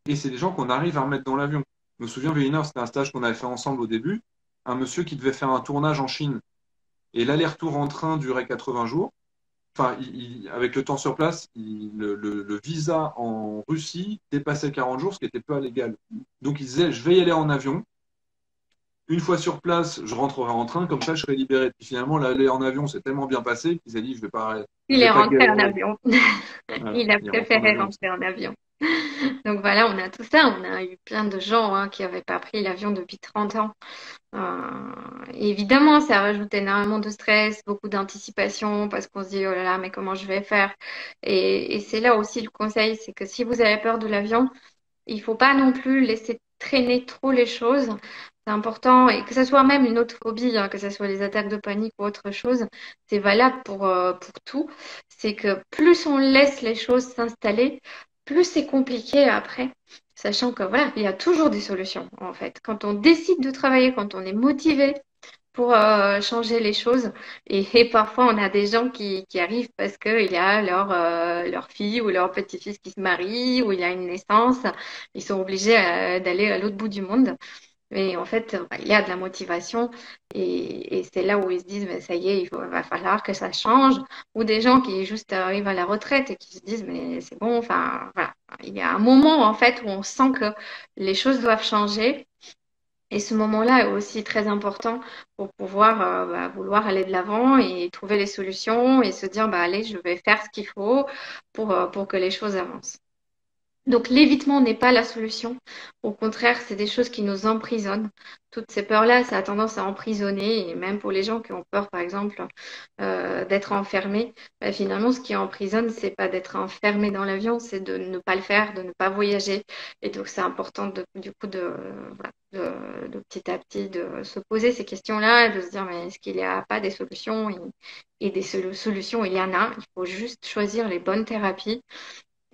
S1: et c'est des gens qu'on arrive à remettre dans l'avion. Je me souviens, Vélinor, c'était un stage qu'on avait fait ensemble au début, un monsieur qui devait faire un tournage en Chine, et l'aller-retour en train durait 80 jours. Enfin, avec le temps sur place, le visa en Russie dépassait 40 jours, ce qui était pas légal. Donc il disait, je vais y aller en avion. Une fois sur place, je rentrerai en train, comme ça je serai libéré. Puis finalement, l'aller en avion s'est tellement bien passé qu'il s'est dit, je
S2: il
S1: vais
S2: est
S1: pas
S2: rentré en
S1: galérer.
S2: avion.
S1: Voilà,
S2: Il a
S1: il rentre en
S2: préféré
S1: avion.
S2: rentrer en avion. Donc voilà, on a tout ça. On a eu plein de gens qui n'avaient pas pris l'avion depuis 30 ans. Et évidemment, ça rajoute énormément de stress, beaucoup d'anticipation parce qu'on se dit, oh là là, mais comment je vais faire? Et c'est là aussi le conseil, c'est que si vous avez peur de l'avion, il faut pas non plus laisser traîner trop les choses. C'est important, et que ce soit même une autre phobie, que ce soit les attaques de panique ou autre chose, c'est valable pour tout. C'est que plus on laisse les choses s'installer, plus c'est compliqué après. Sachant que voilà, il y a toujours des solutions en fait. Quand on décide de travailler, quand on est motivé, pour changer les choses. Et parfois, on a des gens qui arrivent parce qu'il y a leur fille ou leur petit-fils qui se marie ou il y a une naissance. Ils sont obligés d'aller à l'autre bout du monde. Mais en fait, il y a de la motivation et c'est là où ils se disent, mais ça y est, va falloir que ça change. Ou des gens qui juste arrivent à la retraite et qui se disent, mais c'est bon, enfin, voilà. Il y a un moment, en fait, où on sent que les choses doivent changer et ce moment-là est aussi très important pour pouvoir vouloir aller de l'avant et trouver les solutions et se dire, bah, allez, je vais faire ce qu'il faut pour que les choses avancent. Donc l'évitement n'est pas la solution. Au contraire, c'est des choses qui nous emprisonnent. Toutes ces peurs-là, ça a tendance à emprisonner. Et même pour les gens qui ont peur, par exemple, d'être enfermés, bah, finalement, ce qui emprisonne, c'est pas d'être enfermé dans l'avion, c'est de ne pas le faire, de ne pas voyager. Et donc c'est important du coup voilà, de petit à petit de se poser ces questions-là, de se dire mais est-ce qu'il n'y a pas des solutions et des solutions, il y en a. Il faut juste choisir les bonnes thérapies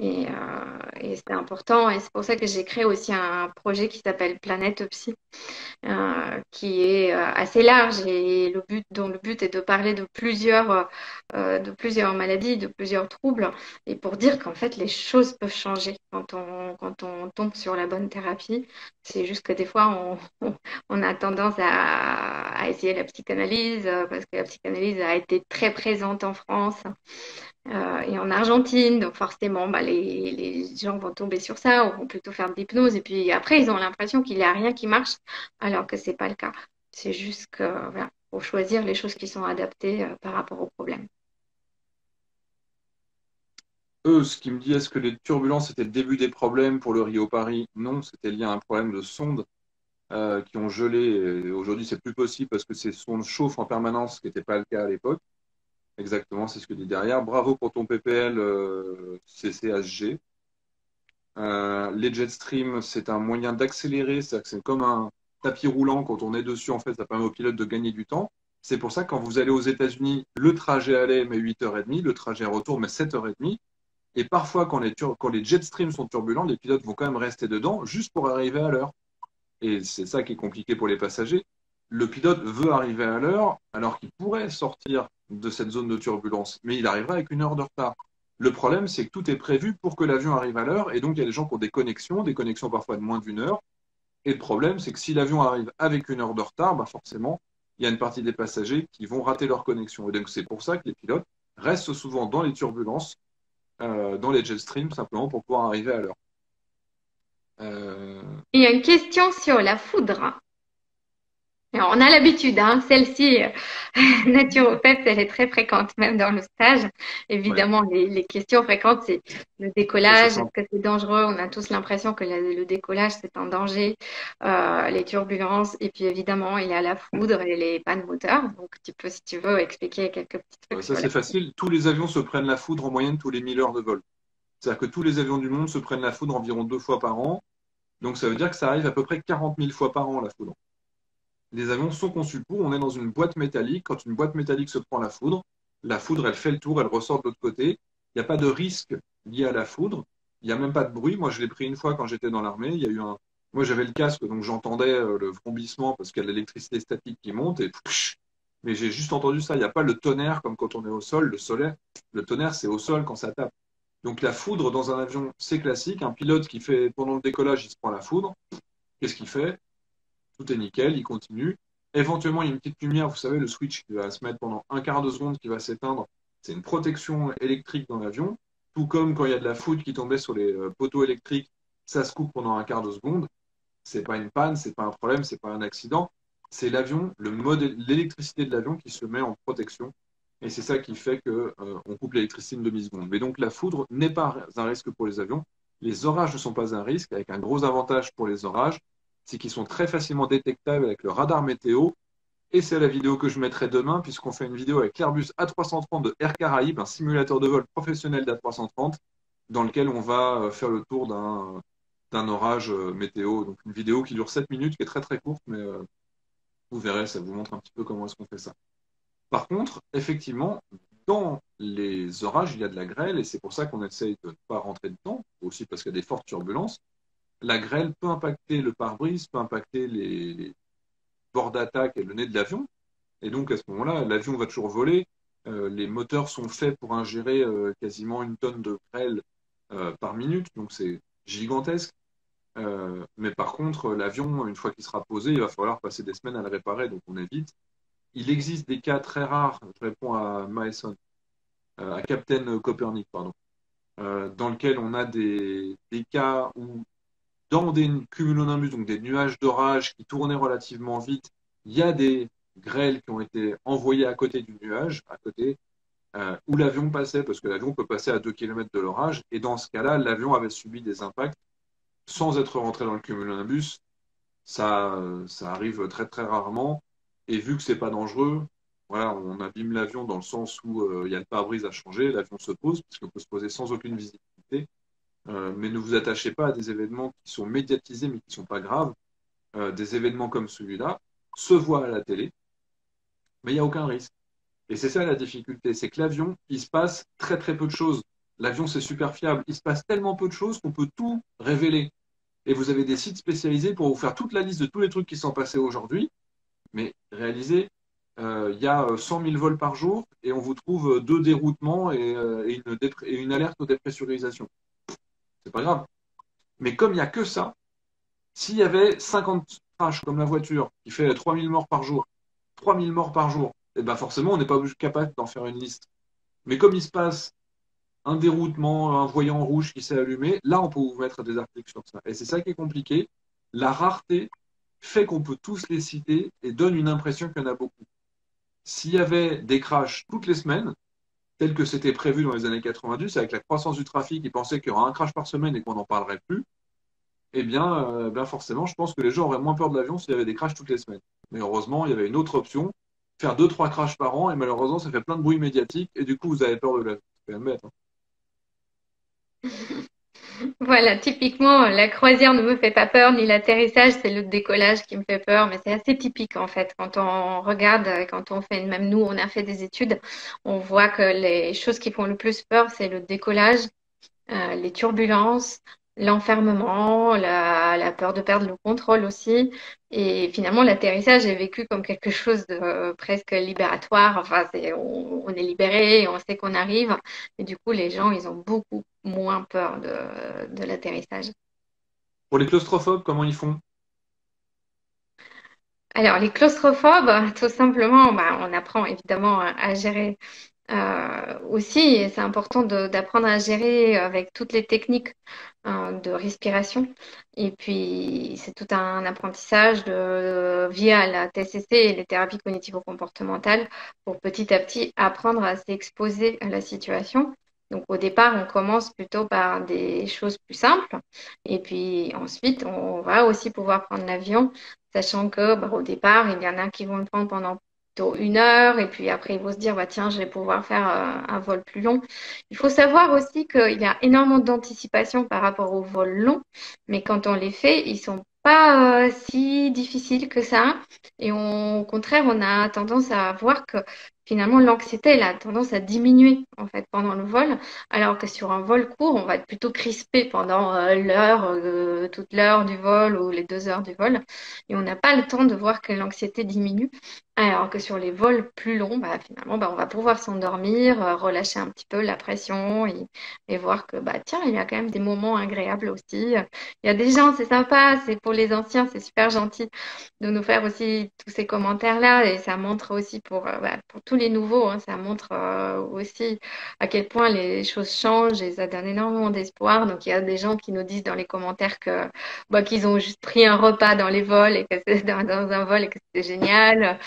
S2: et c'est important. Et c'est pour ça que j'ai créé aussi un projet qui s'appelle Planète Psy, qui est assez large et dont le but est de parler de plusieurs maladies, de plusieurs troubles, et pour dire qu'en fait les choses peuvent changer quand on tombe sur la bonne thérapie. C'est juste que des fois on a tendance à essayer la psychanalyse parce que la psychanalyse a été très présente en France et en Argentine. Donc forcément, bah, les gens vont tomber sur ça ou vont plutôt faire de l'hypnose. Et puis après, ils ont l'impression qu'il n'y a rien qui marche, alors que ce n'est pas le cas. C'est juste que voilà, faut choisir les choses qui sont adaptées par rapport au problème.
S1: Eux, ce qui me dit, est-ce que les turbulences étaient le début des problèmes pour le Rio-Paris? Non, c'était lié à un problème de sonde qui ont gelé. Et aujourd'hui, c'est plus possible parce que ces sondes chauffent en permanence, ce qui n'était pas le cas à l'époque. Exactement, c'est ce que dit derrière. Bravo pour ton PPL CCHG. Les jet streams, c'est un moyen d'accélérer, c'est-à-dire que c'est comme un tapis roulant. Quand on est dessus, en fait, ça permet au pilote de gagner du temps. C'est pour ça que quand vous allez aux États-Unis, le trajet aller met 8h30, le trajet retour met 7h30. Et parfois, quand les jet streams sont turbulents, les pilotes vont quand même rester dedans juste pour arriver à l'heure. Et c'est ça qui est compliqué pour les passagers. le pilote veut arriver à l'heure alors qu'il pourrait sortir de cette zone de turbulence, mais il arrivera avec 1 heure de retard. Le problème, c'est que tout est prévu pour que l'avion arrive à l'heure, et donc il y a des gens qui ont des connexions parfois de moins d'1 heure. Et le problème, c'est que si l'avion arrive avec 1 heure de retard, bah forcément, il y a une partie des passagers qui vont rater leur connexion. Et donc c'est pour ça que les pilotes restent souvent dans les turbulences, dans les jet streams, simplement pour pouvoir arriver à l'heure. Euh,
S2: Il y a une question sur la foudre. Alors, on a l'habitude, hein, celle-ci, naturopathe, elle est très fréquente, même dans le stage.
S1: ouais,
S2: Évidemment, les questions fréquentes, c'est le
S1: ça c'est
S2: décollage, est-ce
S1: simple.
S2: que c'est dangereux? On a tous l'impression que le décollage, c'est un danger, les turbulences, et puis évidemment, il y a la foudre et les pannes moteurs. Donc, tu peux, si tu veux, expliquer quelques petits trucs
S1: Ça
S2: sur la
S1: c'est
S2: foudre.
S1: facile. Tous les avions se prennent la foudre en moyenne tous les 1000 heures de vol. C'est-à-dire que tous les avions du monde se prennent la foudre environ 2 fois par an. Donc ça veut dire que ça arrive à peu près 40 000 fois par an, la foudre. Les avions sont conçus pour, on est dans une boîte métallique. Quand une boîte métallique se prend la foudre, elle fait le tour, elle ressort de l'autre côté. Il n'y a pas de risque lié à la foudre. Il n'y a même pas de bruit. Moi, je l'ai pris une fois quand j'étais dans l'armée. Il y a eu un... Moi, j'avais le casque, donc j'entendais le vrombissement parce qu'il y a de l'électricité statique qui monte. Et... Mais j'ai juste entendu ça. Il n'y a pas le tonnerre comme quand on est au sol. Le tonnerre, c'est au sol quand ça tape. Donc la foudre dans un avion, c'est classique. Un pilote qui fait, pendant le décollage, il se prend la foudre. Qu'est-ce qu'il fait? Tout est nickel, il continue. Éventuellement, il y a une petite lumière, vous savez, le switch qui va se mettre pendant un quart de seconde, qui va s'éteindre. C'est une protection électrique dans l'avion. Tout comme quand il y a de la foudre qui tombait sur les poteaux électriques, ça se coupe pendant un quart de seconde. C'est pas une panne, c'est pas un problème, c'est pas un accident. C'est l'avion, l'électricité de l'avion qui se met en protection. Et c'est ça qui fait que on coupe l'électricité une demi-seconde. Mais donc la foudre n'est pas un risque pour les avions. Les orages ne sont pas un risque, avec un gros avantage pour les orages, c'est qu'ils sont très facilement détectables avec le radar météo. Et c'est la vidéo que je mettrai demain, puisqu'on fait une vidéo avec l'Airbus A330 de Air Caraïbes, un simulateur de vol professionnel d'A330, dans lequel on va faire le tour d'un orage météo. Donc une vidéo qui dure 7 minutes, qui est très très courte, mais vous verrez, ça vous montre un petit peu comment est-ce qu'on fait ça. Par contre, effectivement, dans les orages, il y a de la grêle, et c'est pour ça qu'on essaye de ne pas rentrer dedans, aussi parce qu'il y a des fortes turbulences. La grêle peut impacter le pare-brise, peut impacter les bords d'attaque et le nez de l'avion. Et donc, à ce moment-là, l'avion va toujours voler. Les moteurs sont faits pour ingérer quasiment 1 tonne de grêle par minute, donc c'est gigantesque. Mais par contre, l'avion, une fois qu'il sera posé, il va falloir passer des semaines à le réparer, donc on évite. Il existe des cas très rares, je réponds à Mason, à Captain Copernic, pardon, dans lequel on a des cas où dans des cumulonimbus, donc des nuages d'orage qui tournaient relativement vite, il y a des grêles qui ont été envoyées à côté du nuage, à côté, où l'avion passait, parce que l'avion peut passer à 2 km de l'orage, et dans ce cas-là, l'avion avait subi des impacts sans être rentré dans le cumulonimbus. Ça arrive très très rarement, et vu que c'est pas dangereux, voilà, on abîme l'avion dans le sens où il y a le pare-brise à changer, l'avion se pose, puisqu'on peut se poser sans aucune visibilité. Mais ne vous attachez pas à des événements qui sont médiatisés mais qui ne sont pas graves. Des événements comme celui-là se voient à la télé, mais il n'y a aucun risque. Et c'est ça la difficulté, c'est que l'avion, il se passe très très peu de choses. L'avion, c'est super fiable. Il se passe tellement peu de choses qu'on peut tout révéler. Et vous avez des sites spécialisés pour vous faire toute la liste de tous les trucs qui sont passés aujourd'hui. Mais réalisez, il y a 100 000 vols par jour et on vous trouve 2 déroutements et une alerte aux dépressurisations. C'est pas grave. Mais comme il n'y a que ça, s'il y avait 50 crashs comme la voiture qui fait 3000 morts par jour, 3000 morts par jour, et ben forcément, on n'est pas capable d'en faire une liste. Mais comme il se passe un déroutement, un voyant rouge qui s'est allumé, là, on peut vous mettre des articles sur ça. Et c'est ça qui est compliqué. La rareté fait qu'on peut tous les citer et donne une impression qu'il y en a beaucoup. S'il y avait des crashs toutes les semaines, tel que c'était prévu dans les années 90, avec la croissance du trafic, ils pensaient qu'il y aura un crash par semaine et qu'on n'en parlerait plus, eh bien forcément, je pense que les gens auraient moins peur de l'avion s'il y avait des crashs toutes les semaines. Mais heureusement, il y avait une autre option, faire 2, 3 crashs par an, et malheureusement, ça fait plein de bruit médiatique, et du coup, vous avez peur de l'avion. C'est quand même bête. Hein.
S2: Voilà, typiquement, la croisière ne me fait pas peur, ni l'atterrissage, c'est le décollage qui me fait peur, mais c'est assez typique en fait. Quand on regarde, quand on fait, même nous, on a fait des études, on voit que les choses qui font le plus peur, c'est le décollage, les turbulences, l'enfermement, la peur de perdre le contrôle aussi. Et finalement, l'atterrissage est vécu comme quelque chose de presque libératoire. Enfin, on est libéré, on sait qu'on arrive. Et du coup, les gens, ils ont beaucoup moins peur de l'atterrissage.
S1: Pour les claustrophobes, comment ils font?
S2: Alors, les claustrophobes, tout simplement, bah, on apprend évidemment à gérer aussi. Et c'est important d'apprendre à gérer avec toutes les techniques de respiration. Et puis, c'est tout un apprentissage via la TCC et les thérapies cognitivo-comportementales pour petit à petit apprendre à s'exposer à la situation. Donc, au départ, on commence plutôt par des choses plus simples. Et puis, ensuite, on va aussi pouvoir prendre l'avion, sachant que, bah, au départ, il y en a qui vont le prendre pendant plutôt 1 heure. Et puis après, ils vont se dire, bah, tiens, je vais pouvoir faire un vol plus long. Il faut savoir aussi qu'il y a énormément d'anticipation par rapport aux vols longs, mais quand on les fait, ils sont pas si difficiles que ça. Et au contraire, on a tendance à voir que finalement l'anxiété, elle a tendance à diminuer en fait pendant le vol, alors que sur un vol court, on va être plutôt crispé pendant toute l'heure du vol ou les 2 heures du vol, et on n'a pas le temps de voir que l'anxiété diminue. Alors que sur les vols plus longs, bah, finalement, bah, on va pouvoir s'endormir, relâcher un petit peu la pression et voir que, bah, tiens, il y a quand même des moments agréables aussi. Il y a des gens, c'est sympa, c'est pour les anciens, c'est super gentil de nous faire aussi tous ces commentaires-là. Et ça montre aussi bah, pour tous les nouveaux, hein, ça montre aussi à quel point les choses changent et ça donne énormément d'espoir. Donc, il y a des gens qui nous disent dans les commentaires bah, qu'ils ont juste pris un repas dans les vols et que c'est dans un vol et que c'était génial.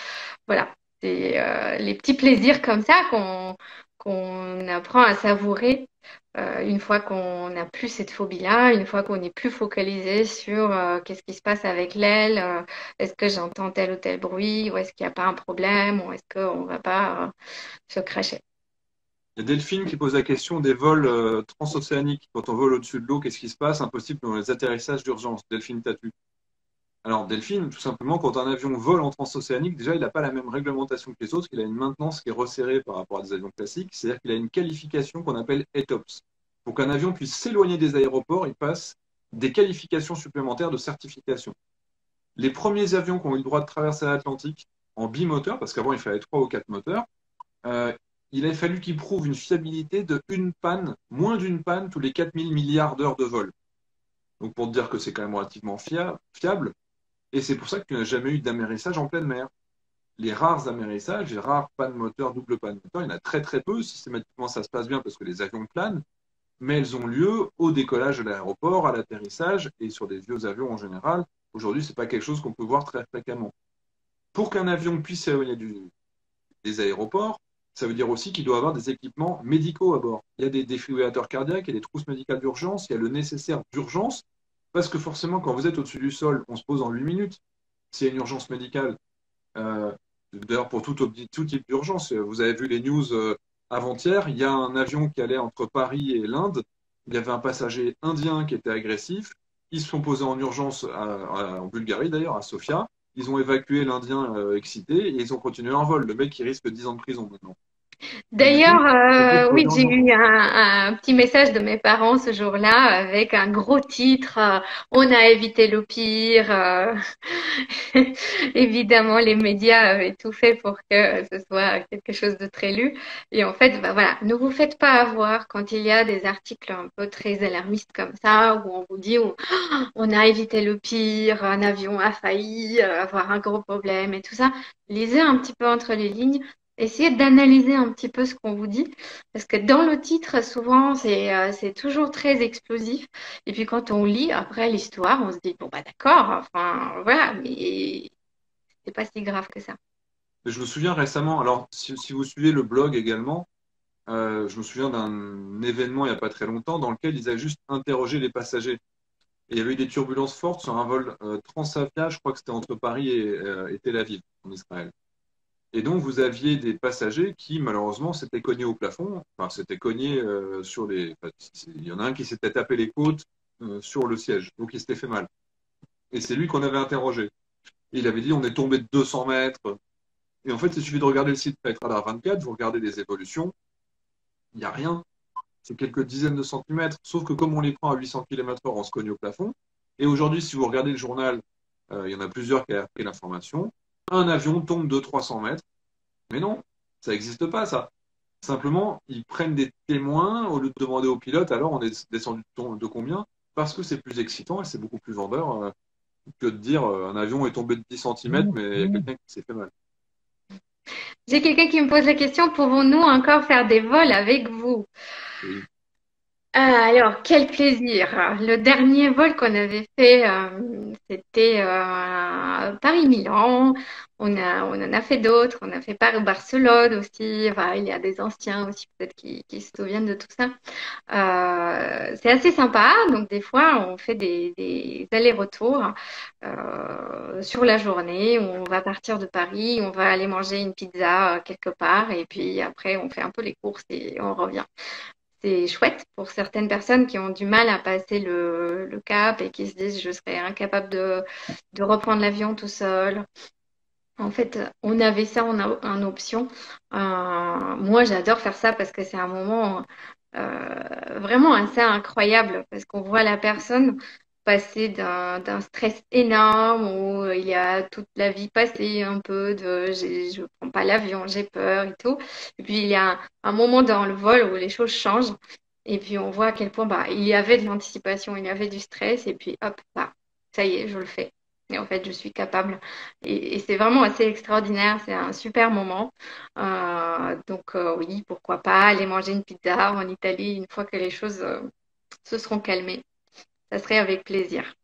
S2: Voilà, c'est les petits plaisirs comme ça qu'on apprend à savourer une fois qu'on n'a plus cette phobie-là, une fois qu'on n'est plus focalisé sur qu'est-ce qui se passe avec l'aile, est-ce que j'entends tel ou tel bruit, ou est-ce qu'il n'y a pas un problème, ou est-ce qu'on ne va pas se cracher.
S1: Il y a Delphine qui pose la question des vols transocéaniques. Quand on vole au-dessus de l'eau, qu'est-ce qui se passe? Impossible dans les atterrissages d'urgence. Delphine Tatu. Alors, Delphine, tout simplement, quand un avion vole en transocéanique, déjà, il n'a pas la même réglementation que les autres. Il a une maintenance qui est resserrée par rapport à des avions classiques. C'est-à-dire qu'il a une qualification qu'on appelle ETOPS. Pour qu'un avion puisse s'éloigner des aéroports, il passe des qualifications supplémentaires de certification. Les premiers avions qui ont eu le droit de traverser l'Atlantique en bimoteur, parce qu'avant, il fallait 3 ou 4 moteurs, euh, il a fallu qu'ils prouvent une fiabilité de une panne, moins d'une panne tous les 4 000 milliards d'heures de vol. Donc, pour te dire que c'est quand même relativement fiable. Et c'est pour ça que tu n'as jamais eu d'amérissage en pleine mer. Les rares amérissages, les rares pannes moteur, double panne moteur, il y en a très très peu. Systématiquement, ça se passe bien parce que les avions planent, mais elles ont lieu au décollage de l'aéroport, à l'atterrissage et sur des vieux avions en général. Aujourd'hui, ce n'est pas quelque chose qu'on peut voir très fréquemment. Pour qu'un avion puisse s'éloigner des aéroports, ça veut dire aussi qu'il doit avoir des équipements médicaux à bord. Il y a des défibrillateurs cardiaques, il y a des trousses médicales d'urgence, il y a le nécessaire d'urgence, parce que forcément, quand vous êtes au-dessus du sol, on se pose en 8 minutes. S'il y a une urgence médicale, euh, d'ailleurs pour tout type d'urgence, vous avez vu les news avant-hier, il y a un avion qui allait entre Paris et l'Inde, il y avait un passager indien qui était agressif, ils se sont posés en urgence en Bulgarie d'ailleurs, à Sofia, ils ont évacué l'Indien excité et ils ont continué leur vol. Le mec, il risque 10 ans de prison maintenant. Donc, du coup,
S2: D'ailleurs,
S1: ça peut
S2: oui,
S1: poser en
S2: j'ai eu
S1: urgence.
S2: un petit message de mes parents ce jour-là avec un gros titre, On a évité le pire. Évidemment, les médias avaient tout fait pour que ce soit quelque chose de très lu. Et en fait, bah, voilà, ne vous faites pas avoir quand il y a des articles un peu très alarmistes comme ça, où on vous dit on a évité le pire, un avion a failli avoir un gros problème et tout ça. Lisez un petit peu entre les lignes. Essayez d'analyser un petit peu ce qu'on vous dit, parce que dans le titre, souvent, c'est toujours très explosif. Et puis quand on lit après l'histoire, on se dit, bon, bah d'accord, enfin, voilà, mais c'est pas si grave que ça.
S1: Je me souviens récemment, alors si vous suivez le blog également, je me souviens d'un événement il n'y a pas très longtemps dans lequel ils avaient juste interrogé les passagers. Et il y avait eu des turbulences fortes sur un vol Transavia, je crois que c'était entre Paris et Tel Aviv, en Israël. Et donc, vous aviez des passagers qui, malheureusement, s'étaient cognés au plafond, enfin, s'étaient cognés sur les. Enfin, il y en a un qui s'était tapé les côtes sur le siège, donc il s'était fait mal. Et c'est lui qu'on avait interrogé. Et il avait dit on est tombé de 200 mètres. Et en fait, il suffit de regarder le site Flight Radar 24, vous regardez les évolutions, il n'y a rien. c'est quelques dizaines de centimètres. Sauf que comme on les prend à 800 km/h, on se cogne au plafond. Et aujourd'hui, si vous regardez le journal, il y en a plusieurs qui ont appris l'information. Un avion tombe de 300 mètres. Mais non, ça n'existe pas, ça. Simplement, ils prennent des témoins au lieu de demander au pilote, alors on est descendu de combien? Parce que c'est plus excitant et c'est beaucoup plus vendeur que de dire un avion est tombé de 10 centimètres, mais il y a quelqu'un qui s'est fait mal.
S2: J'ai quelqu'un qui me pose la question, pouvons-nous encore faire des vols avec vous?
S1: Oui,
S2: Alors, quel plaisir! Le dernier vol qu'on avait fait, c'était Paris-Milan. On en a fait d'autres. On a fait Paris-Barcelone aussi. Enfin, il y a des anciens aussi peut-être qui se souviennent de tout ça. C'est assez sympa. Donc, des fois, on fait des allers-retours sur la journée. On va partir de Paris, on va aller manger une pizza quelque part, et puis après, on fait un peu les courses et on revient. C'est chouette pour certaines personnes qui ont du mal à passer le cap et qui se disent je serais incapable de reprendre l'avion tout seul. En fait, on avait ça en option. Moi, j'adore faire ça parce que c'est un moment vraiment assez incroyable parce qu'on voit la personne passer d'un stress énorme où il y a toute la vie passée un peu de je prends pas l'avion, j'ai peur et tout. Et puis il y a un moment dans le vol où les choses changent et puis on voit à quel point bah, il y avait de l'anticipation, il y avait du stress et puis hop, bah, ça y est, je le fais. Et en fait, je suis capable. Et c'est vraiment assez extraordinaire. C'est un super moment. Donc, oui, pourquoi pas aller manger une pizza en Italie une fois que les choses se seront calmées. Ça serait avec plaisir.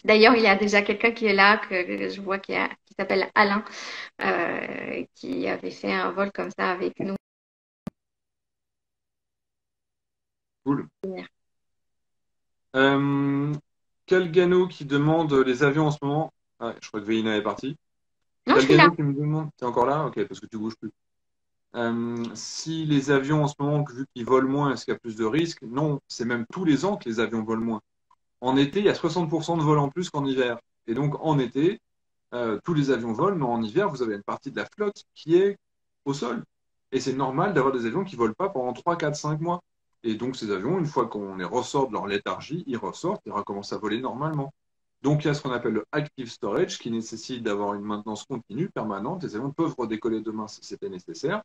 S2: D'ailleurs, il y a déjà quelqu'un qui est là, que je vois qui s'appelle Alain, qui avait fait un vol comme ça avec nous.
S1: cool. Euh, Calgano qui demande les avions en ce moment. Ah, je crois que Veina est partie.
S2: Non, je suis là.
S1: Calgano qui me demande. T'es encore là? Ok, parce que tu bouges plus. Si les avions en ce moment, vu qu'ils volent moins, est-ce qu'il y a plus de risques? Non, c'est même tous les ans que les avions volent moins. En été, il y a 60% de vols en plus qu'en hiver. Et donc, en été, tous les avions volent, mais en hiver, vous avez une partie de la flotte qui est au sol. Et c'est normal d'avoir des avions qui ne volent pas pendant 3, 4, 5 mois. Et donc, ces avions, une fois qu'on les ressort de leur léthargie, ils ressortent et recommencent à voler normalement. Donc, il y a ce qu'on appelle le active storage qui nécessite d'avoir une maintenance continue, permanente. Les avions peuvent redécoller demain si c'était nécessaire.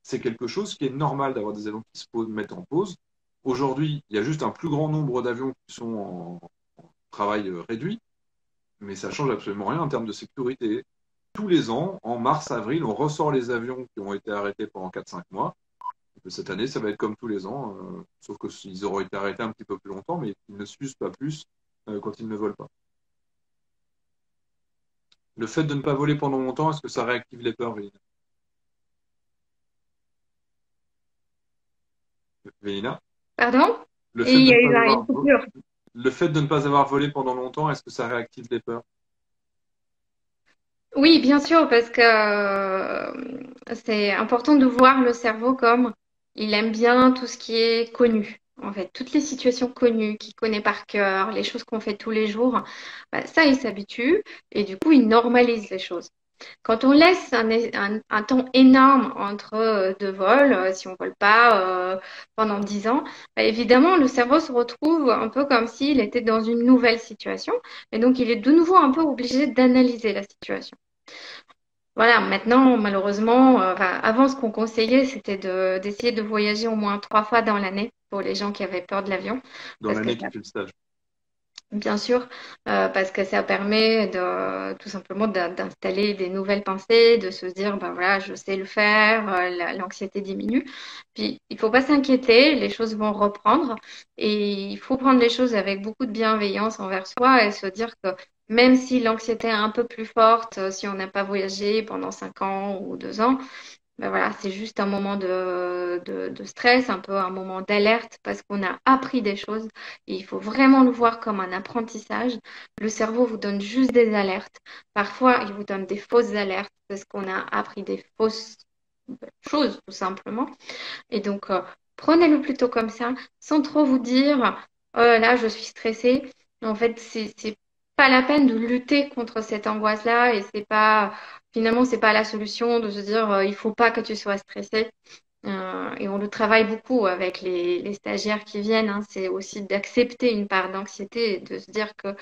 S1: C'est quelque chose qui est normal d'avoir des avions qui se mettent en pause. Aujourd'hui, il y a juste un plus grand nombre d'avions qui sont en travail réduit, mais ça change absolument rien en termes de sécurité. Tous les ans, en mars, avril, on ressort les avions qui ont été arrêtés pendant 4, 5 mois. Cette année, ça va être comme tous les ans, sauf qu'ils auront été arrêtés un petit peu plus longtemps, mais ils ne s'usent pas plus quand ils ne volent pas. Le fait de ne pas voler pendant longtemps, est-ce que ça réactive les peurs, Vélina?
S2: Pardon?
S1: Le
S2: Et
S1: fait
S2: il
S1: de
S2: y
S1: ne
S2: a
S1: pas
S2: eu une
S1: avoir,
S2: coupure.
S1: le fait de ne pas avoir volé pendant longtemps, est-ce que ça réactive les peurs?
S2: Oui, bien sûr, parce que c'est important de voir le cerveau comme il aime bien tout ce qui est connu. En fait, toutes les situations connues, qu'il connaît par cœur, les choses qu'on fait tous les jours, bah, ça, il s'habitue et du coup, il normalise les choses. Quand on laisse un temps énorme entre deux vols, si on vole pas pendant 10 ans, bah, évidemment, le cerveau se retrouve un peu comme s'il était dans une nouvelle situation et donc il est de nouveau un peu obligé d'analyser la situation. Voilà, maintenant, malheureusement, enfin, avant, ce qu'on conseillait, c'était d'essayer de voyager au moins 3 fois dans l'année pour les gens qui avaient peur de l'avion,
S1: Dans
S2: parce que
S1: l'année
S2: ça,
S1: qui fait le stage.
S2: bien sûr, parce que ça permet de tout simplement d'installer des nouvelles pensées, de se dire, ben voilà, je sais le faire, l'anxiété diminue. Puis, il faut pas s'inquiéter, les choses vont reprendre et il faut prendre les choses avec beaucoup de bienveillance envers soi et se dire que même si l'anxiété est un peu plus forte, si on n'a pas voyagé pendant 5 ans ou 2 ans, ben voilà, c'est juste un moment de stress, un peu un moment d'alerte parce qu'on a appris des choses et il faut vraiment le voir comme un apprentissage. Le cerveau vous donne juste des alertes. Parfois, il vous donne des fausses alertes parce qu'on a appris des fausses choses, tout simplement. Et donc, prenez-le plutôt comme ça, sans trop vous dire, oh là là, je suis stressée. En fait, c'est pas la peine de lutter contre cette angoisse-là et c'est pas, finalement, c'est pas la solution de se dire, il faut pas que tu sois stressé. Et on le travaille beaucoup avec les stagiaires qui viennent, hein. C'est aussi d'accepter une part d'anxiété et de se dire que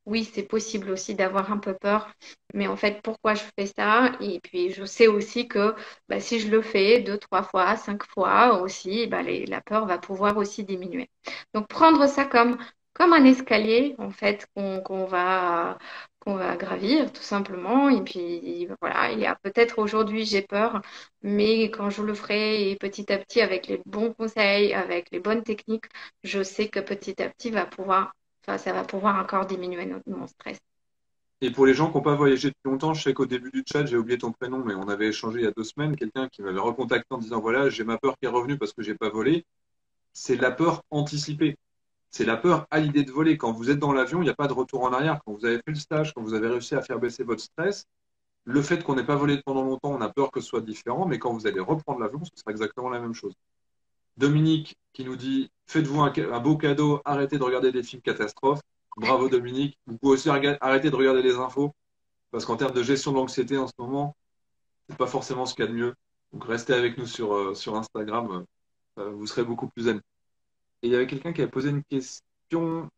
S2: oui, c'est possible aussi d'avoir un peu peur, mais en fait, pourquoi je fais ça? Et puis, je sais aussi que bah, si je le fais 2, 3 fois, 5 fois aussi, bah, la peur va pouvoir aussi diminuer. Donc, prendre ça comme un escalier, en fait, qu'on va gravir, tout simplement. Et puis, voilà, il y a peut-être aujourd'hui, j'ai peur, mais quand je le ferai et petit à petit, avec les bons conseils, avec les bonnes techniques, je sais que petit à petit, enfin, ça va pouvoir encore diminuer mon stress.
S1: Et pour les gens qui n'ont pas voyagé depuis longtemps, je sais qu'au début du chat, j'ai oublié ton prénom, mais on avait échangé il y a 2 semaines, quelqu'un qui m'avait recontacté en disant, voilà, j'ai ma peur qui est revenue parce que j'ai pas volé. C'est la peur anticipée. C'est la peur à l'idée de voler. Quand vous êtes dans l'avion, il n'y a pas de retour en arrière. Quand vous avez fait le stage, quand vous avez réussi à faire baisser votre stress, le fait qu'on n'ait pas volé pendant longtemps, on a peur que ce soit différent, mais quand vous allez reprendre l'avion, ce sera exactement la même chose. Dominique qui nous dit, faites-vous un beau cadeau, arrêtez de regarder des films catastrophes. Bravo Dominique. Vous pouvez aussi arrêter de regarder les infos, parce qu'en termes de gestion de l'anxiété en ce moment, c'est pas forcément ce qu'il y a de mieux. Donc restez avec nous sur Instagram, vous serez beaucoup plus zen. Et il y avait quelqu'un qui avait posé une question.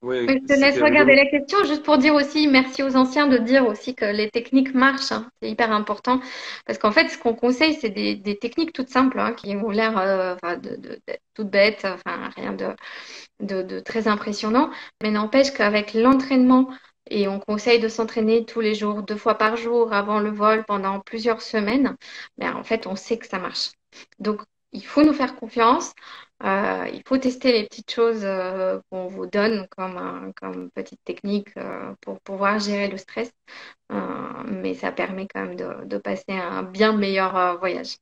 S1: Ouais,
S2: Je te laisse
S1: c'était
S2: regarder
S1: rigolo.
S2: la question, juste pour dire aussi merci aux anciens de dire aussi que les techniques marchent, hein. C'est hyper important parce qu'en fait, ce qu'on conseille, c'est des techniques toutes simples, hein, qui ont l'air enfin, d'être toutes bêtes, enfin rien de très impressionnant, mais n'empêche qu'avec l'entraînement, et on conseille de s'entraîner tous les jours, 2 fois par jour avant le vol pendant plusieurs semaines, ben, en fait, on sait que ça marche. Donc, il faut nous faire confiance. Il faut tester les petites choses qu'on vous donne comme petite technique pour pouvoir gérer le stress. Mais ça permet quand même de passer un bien meilleur voyage.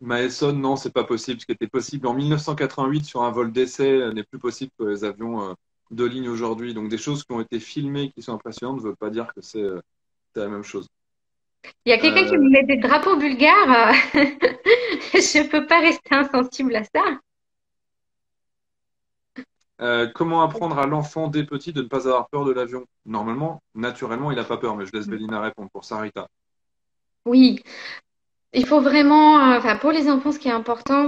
S1: Mason, non, c'est pas possible. Ce qui était possible en 1988 sur un vol d'essai n'est plus possible pour les avions de ligne aujourd'hui. Donc des choses qui ont été filmées qui sont impressionnantes ne veut pas dire que c'est la même chose.
S2: Il y a quelqu'un qui
S1: Euh,
S2: me met des drapeaux bulgares. Je ne peux pas rester insensible à ça.
S1: comment apprendre à l'enfant dès petit de ne pas avoir peur de l'avion? Normalement, naturellement, il n'a pas peur, mais je laisse Bélina répondre pour Sarita.
S2: Oui, il faut vraiment, enfin, pour les enfants, ce qui est important,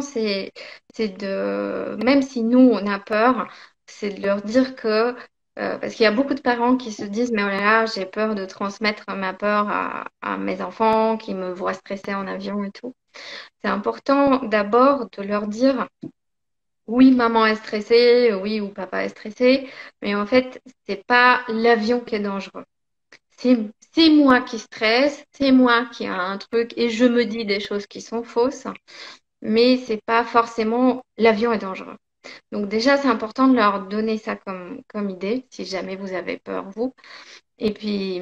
S2: même si nous, on a peur, c'est de leur dire que, parce qu'il y a beaucoup de parents qui se disent, mais oh là là, j'ai peur de transmettre ma peur à mes enfants qui me voient stresser en avion et tout. C'est important d'abord de leur dire, oui, maman est stressée, oui, ou papa est stressé, mais en fait, c'est pas l'avion qui est dangereux. C'est c'est moi qui stresse, c'est moi qui ai un truc et je me dis des choses qui sont fausses, mais c'est pas forcément l'avion est dangereux. Donc déjà, c'est important de leur donner ça comme idée, si jamais vous avez peur, vous. Et puis,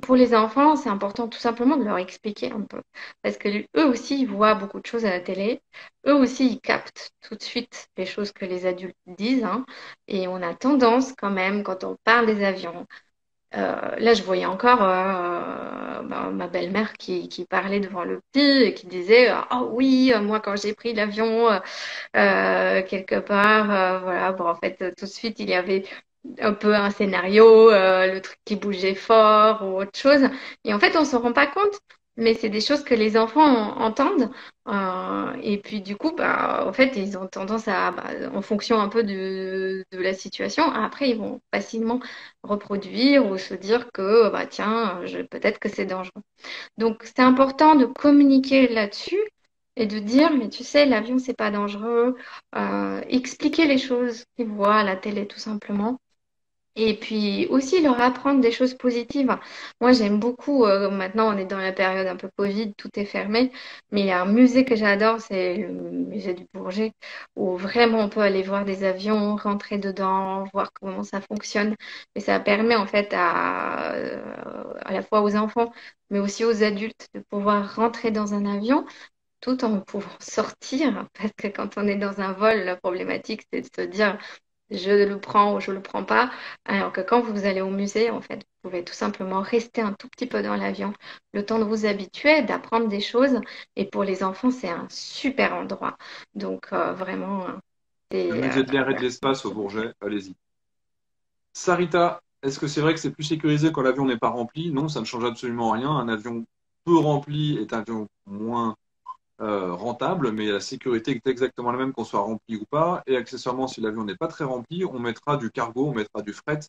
S2: pour les enfants, c'est important tout simplement de leur expliquer un peu. Parce que eux aussi, ils voient beaucoup de choses à la télé. Eux aussi, ils captent tout de suite les choses que les adultes disent, hein. Et on a tendance quand même, quand on parle des avions, là, je voyais encore ma belle-mère qui parlait devant le petit et qui disait oh oui, moi, quand j'ai pris l'avion quelque part, voilà, bon, en fait, tout de suite, il y avait un peu un scénario, le truc qui bougeait fort ou autre chose. Et en fait, on ne se rend pas compte, mais c'est des choses que les enfants entendent. Et puis, du coup, bah, en fait, ils ont tendance en fonction un peu de la situation, après, ils vont facilement reproduire ou se dire que, bah, tiens, peut-être que c'est dangereux. Donc, c'est important de communiquer là-dessus et de dire, mais tu sais, l'avion, c'est pas dangereux. Expliquer les choses qu'ils voient à la télé, tout simplement. Et puis aussi leur apprendre des choses positives. Moi, j'aime beaucoup, maintenant on est dans la période un peu Covid, tout est fermé, mais il y a un musée que j'adore, c'est le musée du Bourget, où vraiment on peut aller voir des avions, rentrer dedans, voir comment ça fonctionne. Et ça permet en fait à la fois aux enfants, mais aussi aux adultes de pouvoir rentrer dans un avion tout en pouvant sortir. Parce que quand on est dans un vol, la problématique, c'est de se dire je le prends ou je le prends pas. Alors que quand vous allez au musée, en fait, vous pouvez tout simplement rester un tout petit peu dans l'avion, le temps de vous habituer, d'apprendre des choses. Et pour les enfants, c'est un super endroit. Donc, vraiment,
S1: Le
S2: c'est
S1: musée de l'air et de l'espace au Bourget, allez-y. Sarita, est-ce que c'est vrai que c'est plus sécurisé quand l'avion n'est pas rempli? Non, ça ne change absolument rien. Un avion peu rempli est un avion moins rentable, mais la sécurité est exactement la même qu'on soit rempli ou pas. Et accessoirement, si l'avion n'est pas très rempli, on mettra du cargo, on mettra du fret.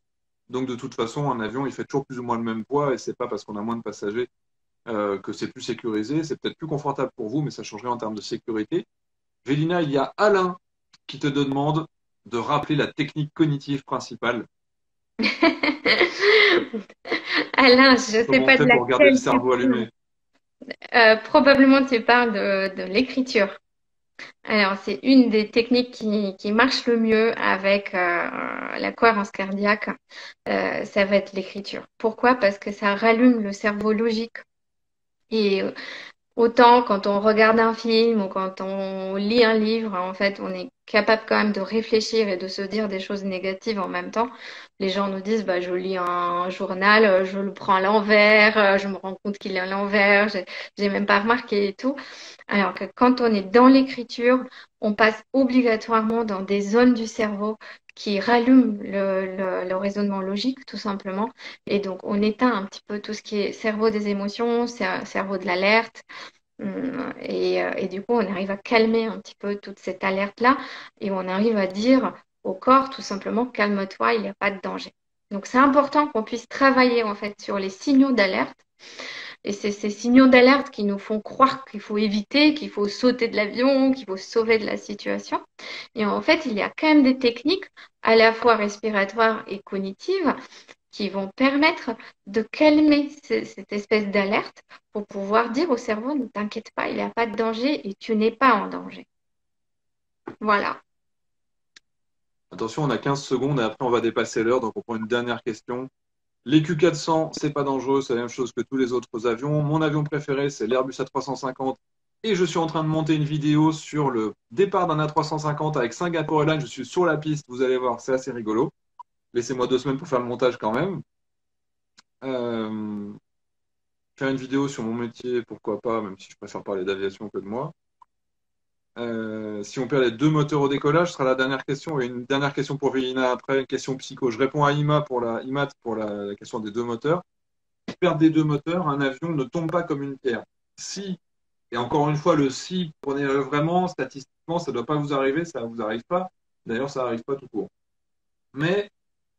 S1: Donc de toute façon, un avion, il fait toujours plus ou moins le même poids et c'est pas parce qu'on a moins de passagers que c'est plus sécurisé. C'est peut-être plus confortable pour vous, mais ça changerait en termes de sécurité. Vélina, il y a Alain qui te demande de rappeler la technique cognitive principale.
S2: Alain, je ne sais
S1: Comment on
S2: pas de
S1: fait pour garder le
S2: laquelle tu
S1: cerveau allumé?
S2: probablement tu parles de l'écriture. Alors, c'est une des techniques qui marche le mieux avec la cohérence cardiaque. Ça va être l'écriture. Pourquoi? Parce que ça rallume le cerveau logique. Et autant quand on regarde un film ou quand on lit un livre, en fait, on est capable quand même de réfléchir et de se dire des choses négatives en même temps. Les gens nous disent, bah, je lis un journal, je le prends à l'envers, je me rends compte qu'il est à l'envers, j'ai même pas remarqué et tout. Alors que quand on est dans l'écriture, on passe obligatoirement dans des zones du cerveau qui rallument le raisonnement logique, tout simplement. Et donc, on éteint un petit peu tout ce qui est cerveau des émotions, cerveau de l'alerte. Et du coup, on arrive à calmer un petit peu toute cette alerte-là et on arrive à dire au corps tout simplement, calme-toi, il n'y a pas de danger. Donc, c'est important qu'on puisse travailler en fait sur les signaux d'alerte. Et c'est ces signaux d'alerte qui nous font croire qu'il faut éviter, qu'il faut sauter de l'avion, qu'il faut se sauver de la situation. Et en fait, il y a quand même des techniques à la fois respiratoires et cognitives qui vont permettre de calmer cette espèce d'alerte pour pouvoir dire au cerveau, ne t'inquiète pas, il n'y a pas de danger et tu n'es pas en danger. Voilà.
S1: Attention, on a 15 secondes et après on va dépasser l'heure, donc on prend une dernière question. Les Q400, c'est pas dangereux, c'est la même chose que tous les autres avions. Mon avion préféré, c'est l'Airbus A350 et je suis en train de monter une vidéo sur le départ d'un A350 avec Singapore Airlines. Je suis sur la piste, vous allez voir, c'est assez rigolo. Laissez-moi 2 semaines pour faire le montage quand même. Euh, faire une vidéo sur mon métier, pourquoi pas, même si je préfère parler d'aviation que de moi. Si on perd les 2 moteurs au décollage, ce sera la dernière question. Et une dernière question pour Vélina après, une question psycho. Je réponds à Imat pour la question des 2 moteurs. Perdre des 2 moteurs, un avion ne tombe pas comme une pierre. Si, et encore une fois, le si, prenez-le vraiment, statistiquement, ça ne doit pas vous arriver, ça ne vous arrive pas. D'ailleurs, ça n'arrive pas tout court. Mais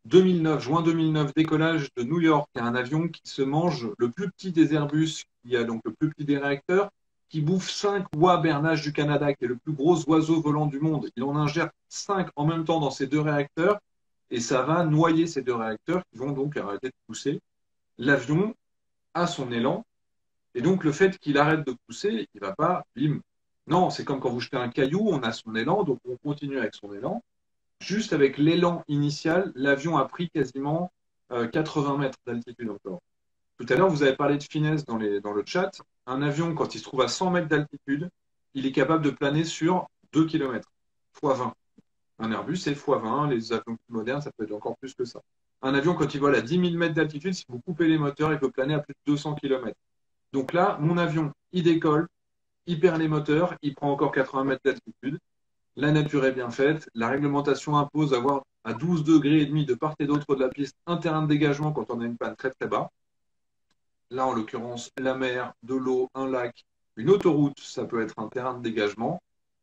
S1: 2009, juin 2009, décollage de New York, il y a un avion qui se mange le plus petit des Airbus, qui a donc le plus petit des réacteurs, qui bouffe 5 oies bernaches du Canada, qui est le plus gros oiseau volant du monde. Il en ingère 5 en même temps dans ces 2 réacteurs, et ça va noyer ces 2 réacteurs qui vont donc arrêter de pousser. L'avion a son élan, et donc le fait qu'il arrête de pousser, il ne va pas, bim. Non, c'est comme quand vous jetez un caillou, on a son élan, donc on continue avec son élan. Juste avec l'élan initial, l'avion a pris quasiment 80 mètres d'altitude encore. Tout à l'heure, vous avez parlé de finesse dans le chat. Un avion, quand il se trouve à 100 mètres d'altitude, il est capable de planer sur 2 km, fois 20. Un Airbus, c'est fois 20. Les avions plus modernes, ça peut être encore plus que ça. Un avion, quand il vole à 10 000 mètres d'altitude, si vous coupez les moteurs, il peut planer à plus de 200 km. Donc là, mon avion, il décolle, il perd les moteurs, il prend encore 80 mètres d'altitude. La nature est bien faite. La réglementation impose d'avoir à 12 degrés et demi de part et d'autre de la piste un terrain de dégagement quand on a une panne très très bas. Là, en l'occurrence, la mer, de l'eau, un lac, une autoroute, ça peut être un terrain de dégagement.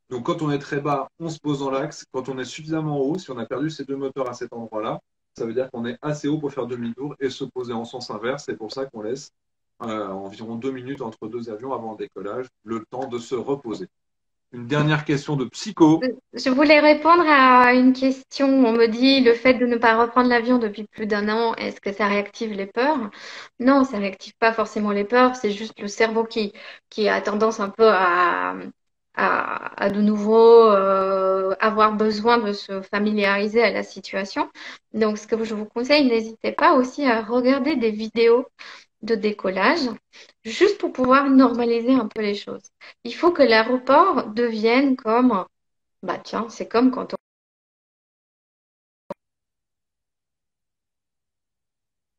S1: Donc quand on est très bas, on se pose dans l'axe. Quand on est suffisamment haut, si on a perdu ces 2 moteurs à cet endroit-là, ça veut dire qu'on est assez haut pour faire demi-tour et se poser en sens inverse. C'est pour ça qu'on laisse environ 2 minutes entre 2 avions avant le décollage, le temps de se reposer. Une dernière question de psycho.
S2: Je voulais répondre à une question. On me dit le fait de ne pas reprendre l'avion depuis plus d'un an, est-ce que ça réactive les peurs? Non, ça réactive pas forcément les peurs, c'est juste le cerveau qui a tendance un peu à de nouveau avoir besoin de se familiariser à la situation. Donc, ce que je vous conseille, n'hésitez pas aussi à regarder des vidéos de décollage, juste pour pouvoir normaliser un peu les choses. Il faut que l'aéroport devienne comme, bah tiens, c'est comme quand on est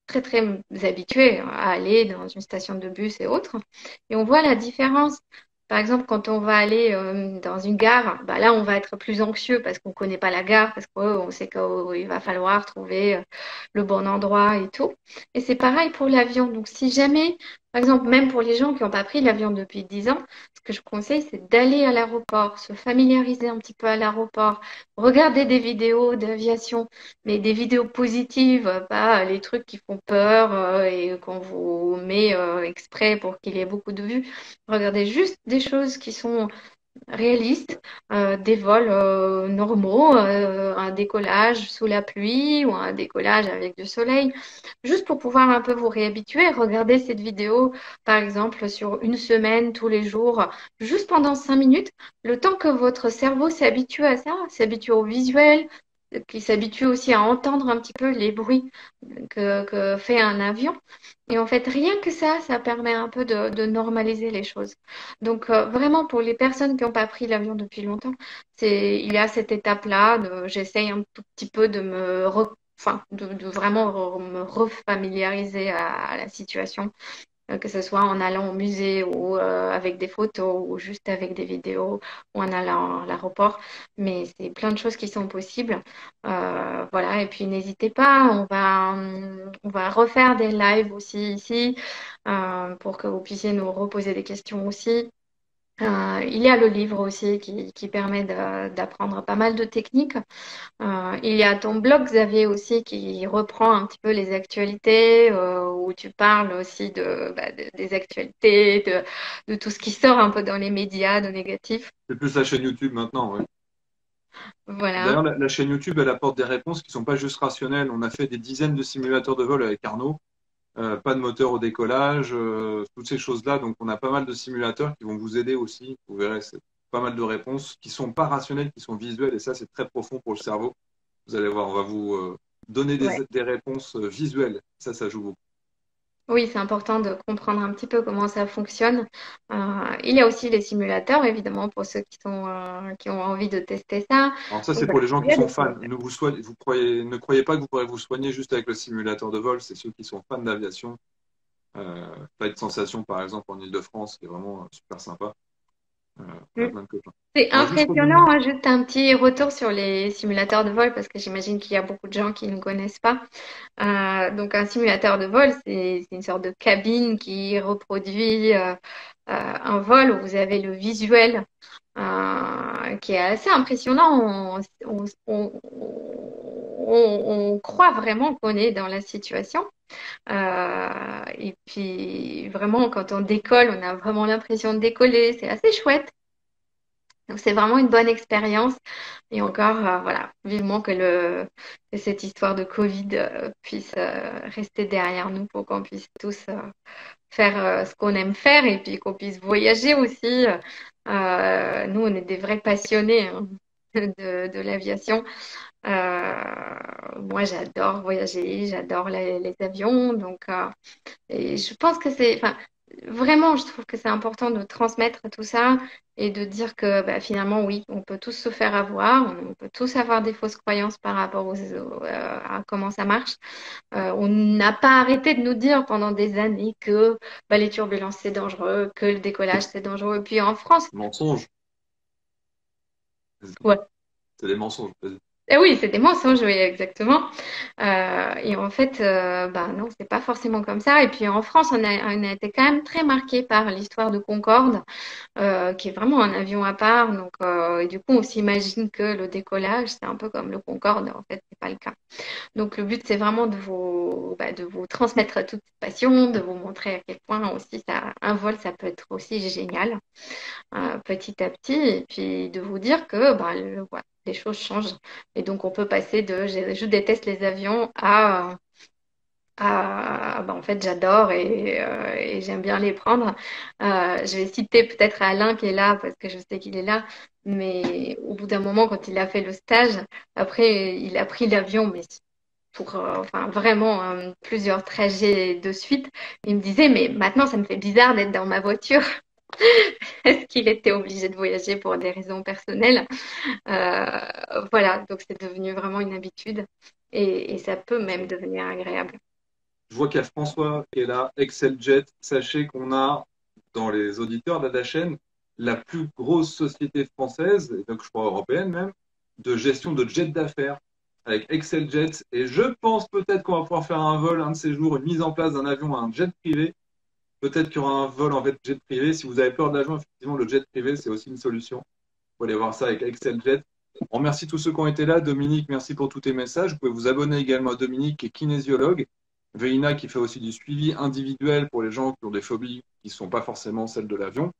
S2: très très habitué à aller dans une station de bus et autres, et on voit la différence. Par exemple, quand on va aller dans une gare, bah là, on va être plus anxieux parce qu'on ne connaît pas la gare, parce qu'on sait qu'il va falloir trouver le bon endroit et tout. Et c'est pareil pour l'avion. Donc, si jamais Par exemple, même pour les gens qui n'ont pas pris l'avion depuis 10 ans, ce que je conseille, c'est d'aller à l'aéroport, se familiariser un petit peu à l'aéroport, regarder des vidéos d'aviation, mais des vidéos positives, pas les trucs qui font peur et qu'on vous met exprès pour qu'il y ait beaucoup de vues. Regardez juste des choses qui sont réalistes, des vols normaux, un décollage sous la pluie ou un décollage avec du soleil, juste pour pouvoir un peu vous réhabituer. Regardez cette vidéo, par exemple, sur une semaine, tous les jours, juste pendant 5 minutes, le temps que votre cerveau s'habitue à ça, s'habitue au visuel, qu'il s'habitue aussi à entendre un petit peu les bruits que fait un avion. Et en fait, rien que ça permet un peu de normaliser les choses. Donc, vraiment, pour les personnes qui n'ont pas pris l'avion depuis longtemps, il y a cette étape-là. J'essaye un tout petit peu de vraiment me refamiliariser à la situation, que ce soit en allant au musée ou avec des photos ou juste avec des vidéos ou en allant à l'aéroport. Mais c'est plein de choses qui sont possibles. Voilà, et puis n'hésitez pas, on va refaire des lives aussi ici pour que vous puissiez nous reposer des questions aussi. Il y a le livre aussi qui permet d'apprendre pas mal de techniques. Il y a ton blog, Xavier, aussi, qui reprend un petit peu les actualités, où tu parles aussi des actualités, de tout ce qui sort un peu dans les médias, de négatif.
S1: C'est plus la chaîne YouTube maintenant, ouais.
S2: Voilà.
S1: D'ailleurs, la chaîne YouTube, elle apporte des réponses qui sont pas juste rationnelles. On a fait des dizaines de simulateurs de vol avec Arnaud. Pas de moteur au décollage, toutes ces choses-là. Donc, on a pas mal de simulateurs qui vont vous aider aussi. Vous verrez, c'est pas mal de réponses qui sont pas rationnelles, qui sont visuelles. Et ça, c'est très profond pour le cerveau. Vous allez voir, on va vous donner
S2: Ouais.
S1: des réponses visuelles. Ça joue beaucoup.
S2: Oui, c'est important de comprendre un petit peu comment ça fonctionne. Il y a aussi les simulateurs, évidemment, pour ceux qui ont envie de tester ça.
S1: Alors ça,
S2: Donc
S1: c'est pour
S2: voilà,
S1: les gens
S2: il
S1: qui
S2: y a
S1: sont
S2: des
S1: fans.
S2: simulateurs.
S1: Ne croyez pas que vous pourrez vous soigner juste avec le simulateur de vol. C'est ceux qui sont fans d'aviation. Flight Sensation, par exemple, en Île-de-France, qui est vraiment super sympa. On a plein de copains.
S2: C'est
S1: Alors, juste pour
S2: impressionnant,
S1: donner,
S2: hein. Juste un petit retour sur les simulateurs de vol, parce que j'imagine qu'il y a beaucoup de gens qui ne connaissent pas. Donc, un simulateur de vol, c'est une sorte de cabine qui reproduit un vol où vous avez le visuel qui est assez impressionnant. On croit vraiment qu'on est dans la situation. Et puis, vraiment, quand on décolle, on a vraiment l'impression de décoller. C'est assez chouette. Donc, c'est vraiment une bonne expérience. Et encore, voilà, vivement que cette histoire de Covid puisse rester derrière nous pour qu'on puisse tous faire ce qu'on aime faire et puis qu'on puisse voyager aussi. Nous, on est des vrais passionnés hein, de l'aviation. Moi, j'adore voyager, j'adore les avions. Donc, et je pense que enfin, vraiment, je trouve que c'est important de transmettre tout ça et de dire que bah, finalement, oui, on peut tous se faire avoir, on peut tous avoir des fausses croyances par rapport à comment ça marche. On n'a pas arrêté de nous dire pendant des années que bah, les turbulences, c'est dangereux, que le décollage, c'est dangereux. Et puis en France,
S1: mensonges.
S2: ouais.
S1: C'est des mensonges.
S2: Eh oui, c'est des mensonges, oui, exactement. Et en fait, bah non, c'est pas forcément comme ça. Et puis en France, on a été quand même très marqué par l'histoire de Concorde, qui est vraiment un avion à part. Donc, et du coup, on s'imagine que le décollage, c'est un peu comme le Concorde. En fait, c'est pas le cas. Donc, le but, c'est vraiment de vous transmettre toute cette passion, de vous montrer à quel point aussi un vol, ça peut être aussi génial, petit à petit, et puis de vous dire que bah, voilà, les choses changent. Et donc, on peut passer je déteste les avions bah, en fait, j'adore et j'aime bien les prendre. Je vais citer peut-être Alain qui est là parce que je sais qu'il est là, mais au bout d'un moment, quand il a fait le stage, après, il a pris l'avion, mais pour enfin, vraiment plusieurs trajets de suite. Il me disait, mais maintenant, ça me fait bizarre d'être dans ma voiture. Est-ce qu'il était obligé de voyager pour des raisons personnelles? Voilà, donc c'est devenu vraiment une habitude et ça peut même devenir agréable.
S1: Je vois qu'il y a François qui est là, ExcelJet. Sachez qu'on a dans les auditeurs de la chaîne la plus grosse société française, et donc je crois européenne même, de gestion de jet d'affaires avec ExcelJet. Et je pense peut-être qu'on va pouvoir faire un vol un de ces jours, une mise en place d'un avion à un jet privé. Peut-être qu'il y aura un vol en jet privé. Si vous avez peur de l'avion, effectivement, le jet privé, c'est aussi une solution. Vous allez voir ça avec ExcelJet. On remercie tous ceux qui ont été là. Dominique, merci pour tous tes messages. Vous pouvez vous abonner également à Dominique, qui est kinésiologue. Veina, qui fait aussi du suivi individuel pour les gens qui ont des phobies qui ne sont pas forcément celles de l'avion.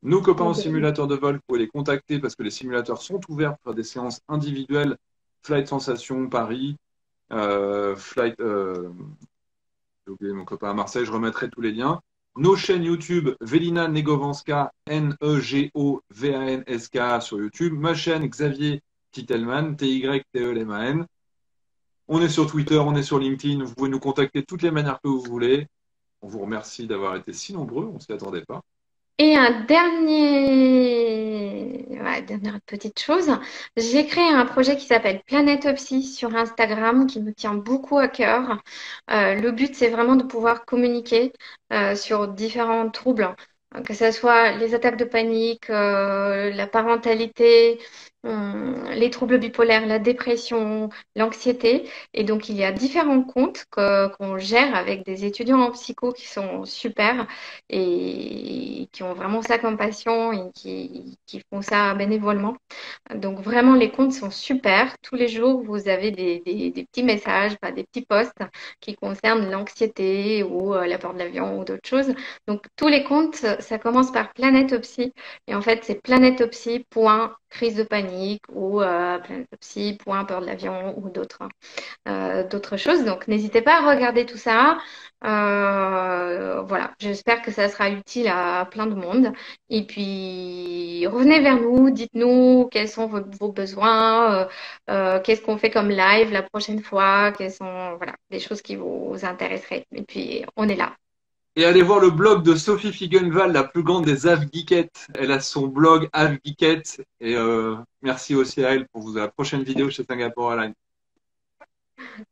S1: Nos copains au simulateur de vol, vous pouvez les contacter parce que les simulateurs sont ouverts pour faire des séances individuelles. Flight Sensation, Paris, j'ai oublié mon copain à Marseille, je remettrai tous les liens. Nos chaînes YouTube, Velina Negovanska, Negovvansk sur YouTube. Ma chaîne, Xavier Titelman, Tytelman. On est sur Twitter, on est sur LinkedIn. Vous pouvez nous contacter de toutes les manières que vous voulez. On vous remercie d'avoir été si nombreux, on ne s'y attendait pas.
S2: Et dernière petite chose, j'ai créé un projet qui s'appelle Planetopsy sur Instagram qui me tient beaucoup à cœur. Le but, c'est vraiment de pouvoir communiquer sur différents troubles, que ce soit les attaques de panique, la parentalité, les troubles bipolaires, la dépression, l'anxiété. Et donc, il y a différents comptes qu'on gère avec des étudiants en psycho qui sont super et qui ont vraiment ça comme passion et qui font ça bénévolement. Donc vraiment, les comptes sont super. Tous les jours, vous avez des petits messages, pas des petits posts qui concernent l'anxiété ou la peur de l'avion ou d'autres choses. Donc tous les comptes, ça commence par Planetopsy. Et en fait, c'est planetopsy.crise de panique ou planetopsy.peur de l'avion ou d'autres choses. Donc, n'hésitez pas à regarder tout ça. Voilà, j'espère que ça sera utile à plein de monde. Et puis, revenez vers nous, dites-nous quels sont vos besoins, qu'est-ce qu'on fait comme live la prochaine fois, quelles sont voilà, des choses qui vous intéresseraient. Et puis, on est là.
S1: Et allez voir le blog de Sophie Figgenval, la plus grande des Avgeekettes. Elle a son blog Avgeekette. Et merci aussi à elle pour la prochaine vidéo chez Singapore Airlines.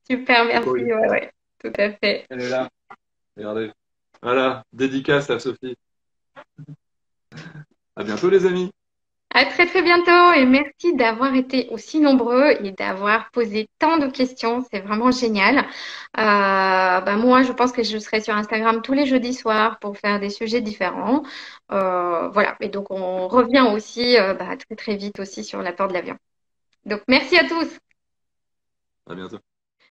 S2: Super, merci.
S1: Oui.
S2: Ouais, ouais, tout à fait.
S1: Elle est là. Regardez. Voilà, dédicace à Sophie. À bientôt les amis.
S2: À très très bientôt et merci d'avoir été aussi nombreux et d'avoir posé tant de questions. C'est vraiment génial. Moi, je pense que je serai sur Instagram tous les jeudis soirs pour faire des sujets différents. Voilà. Et donc, on revient aussi très très vite aussi sur la peur de l'avion. Donc, merci à tous.
S1: À bientôt.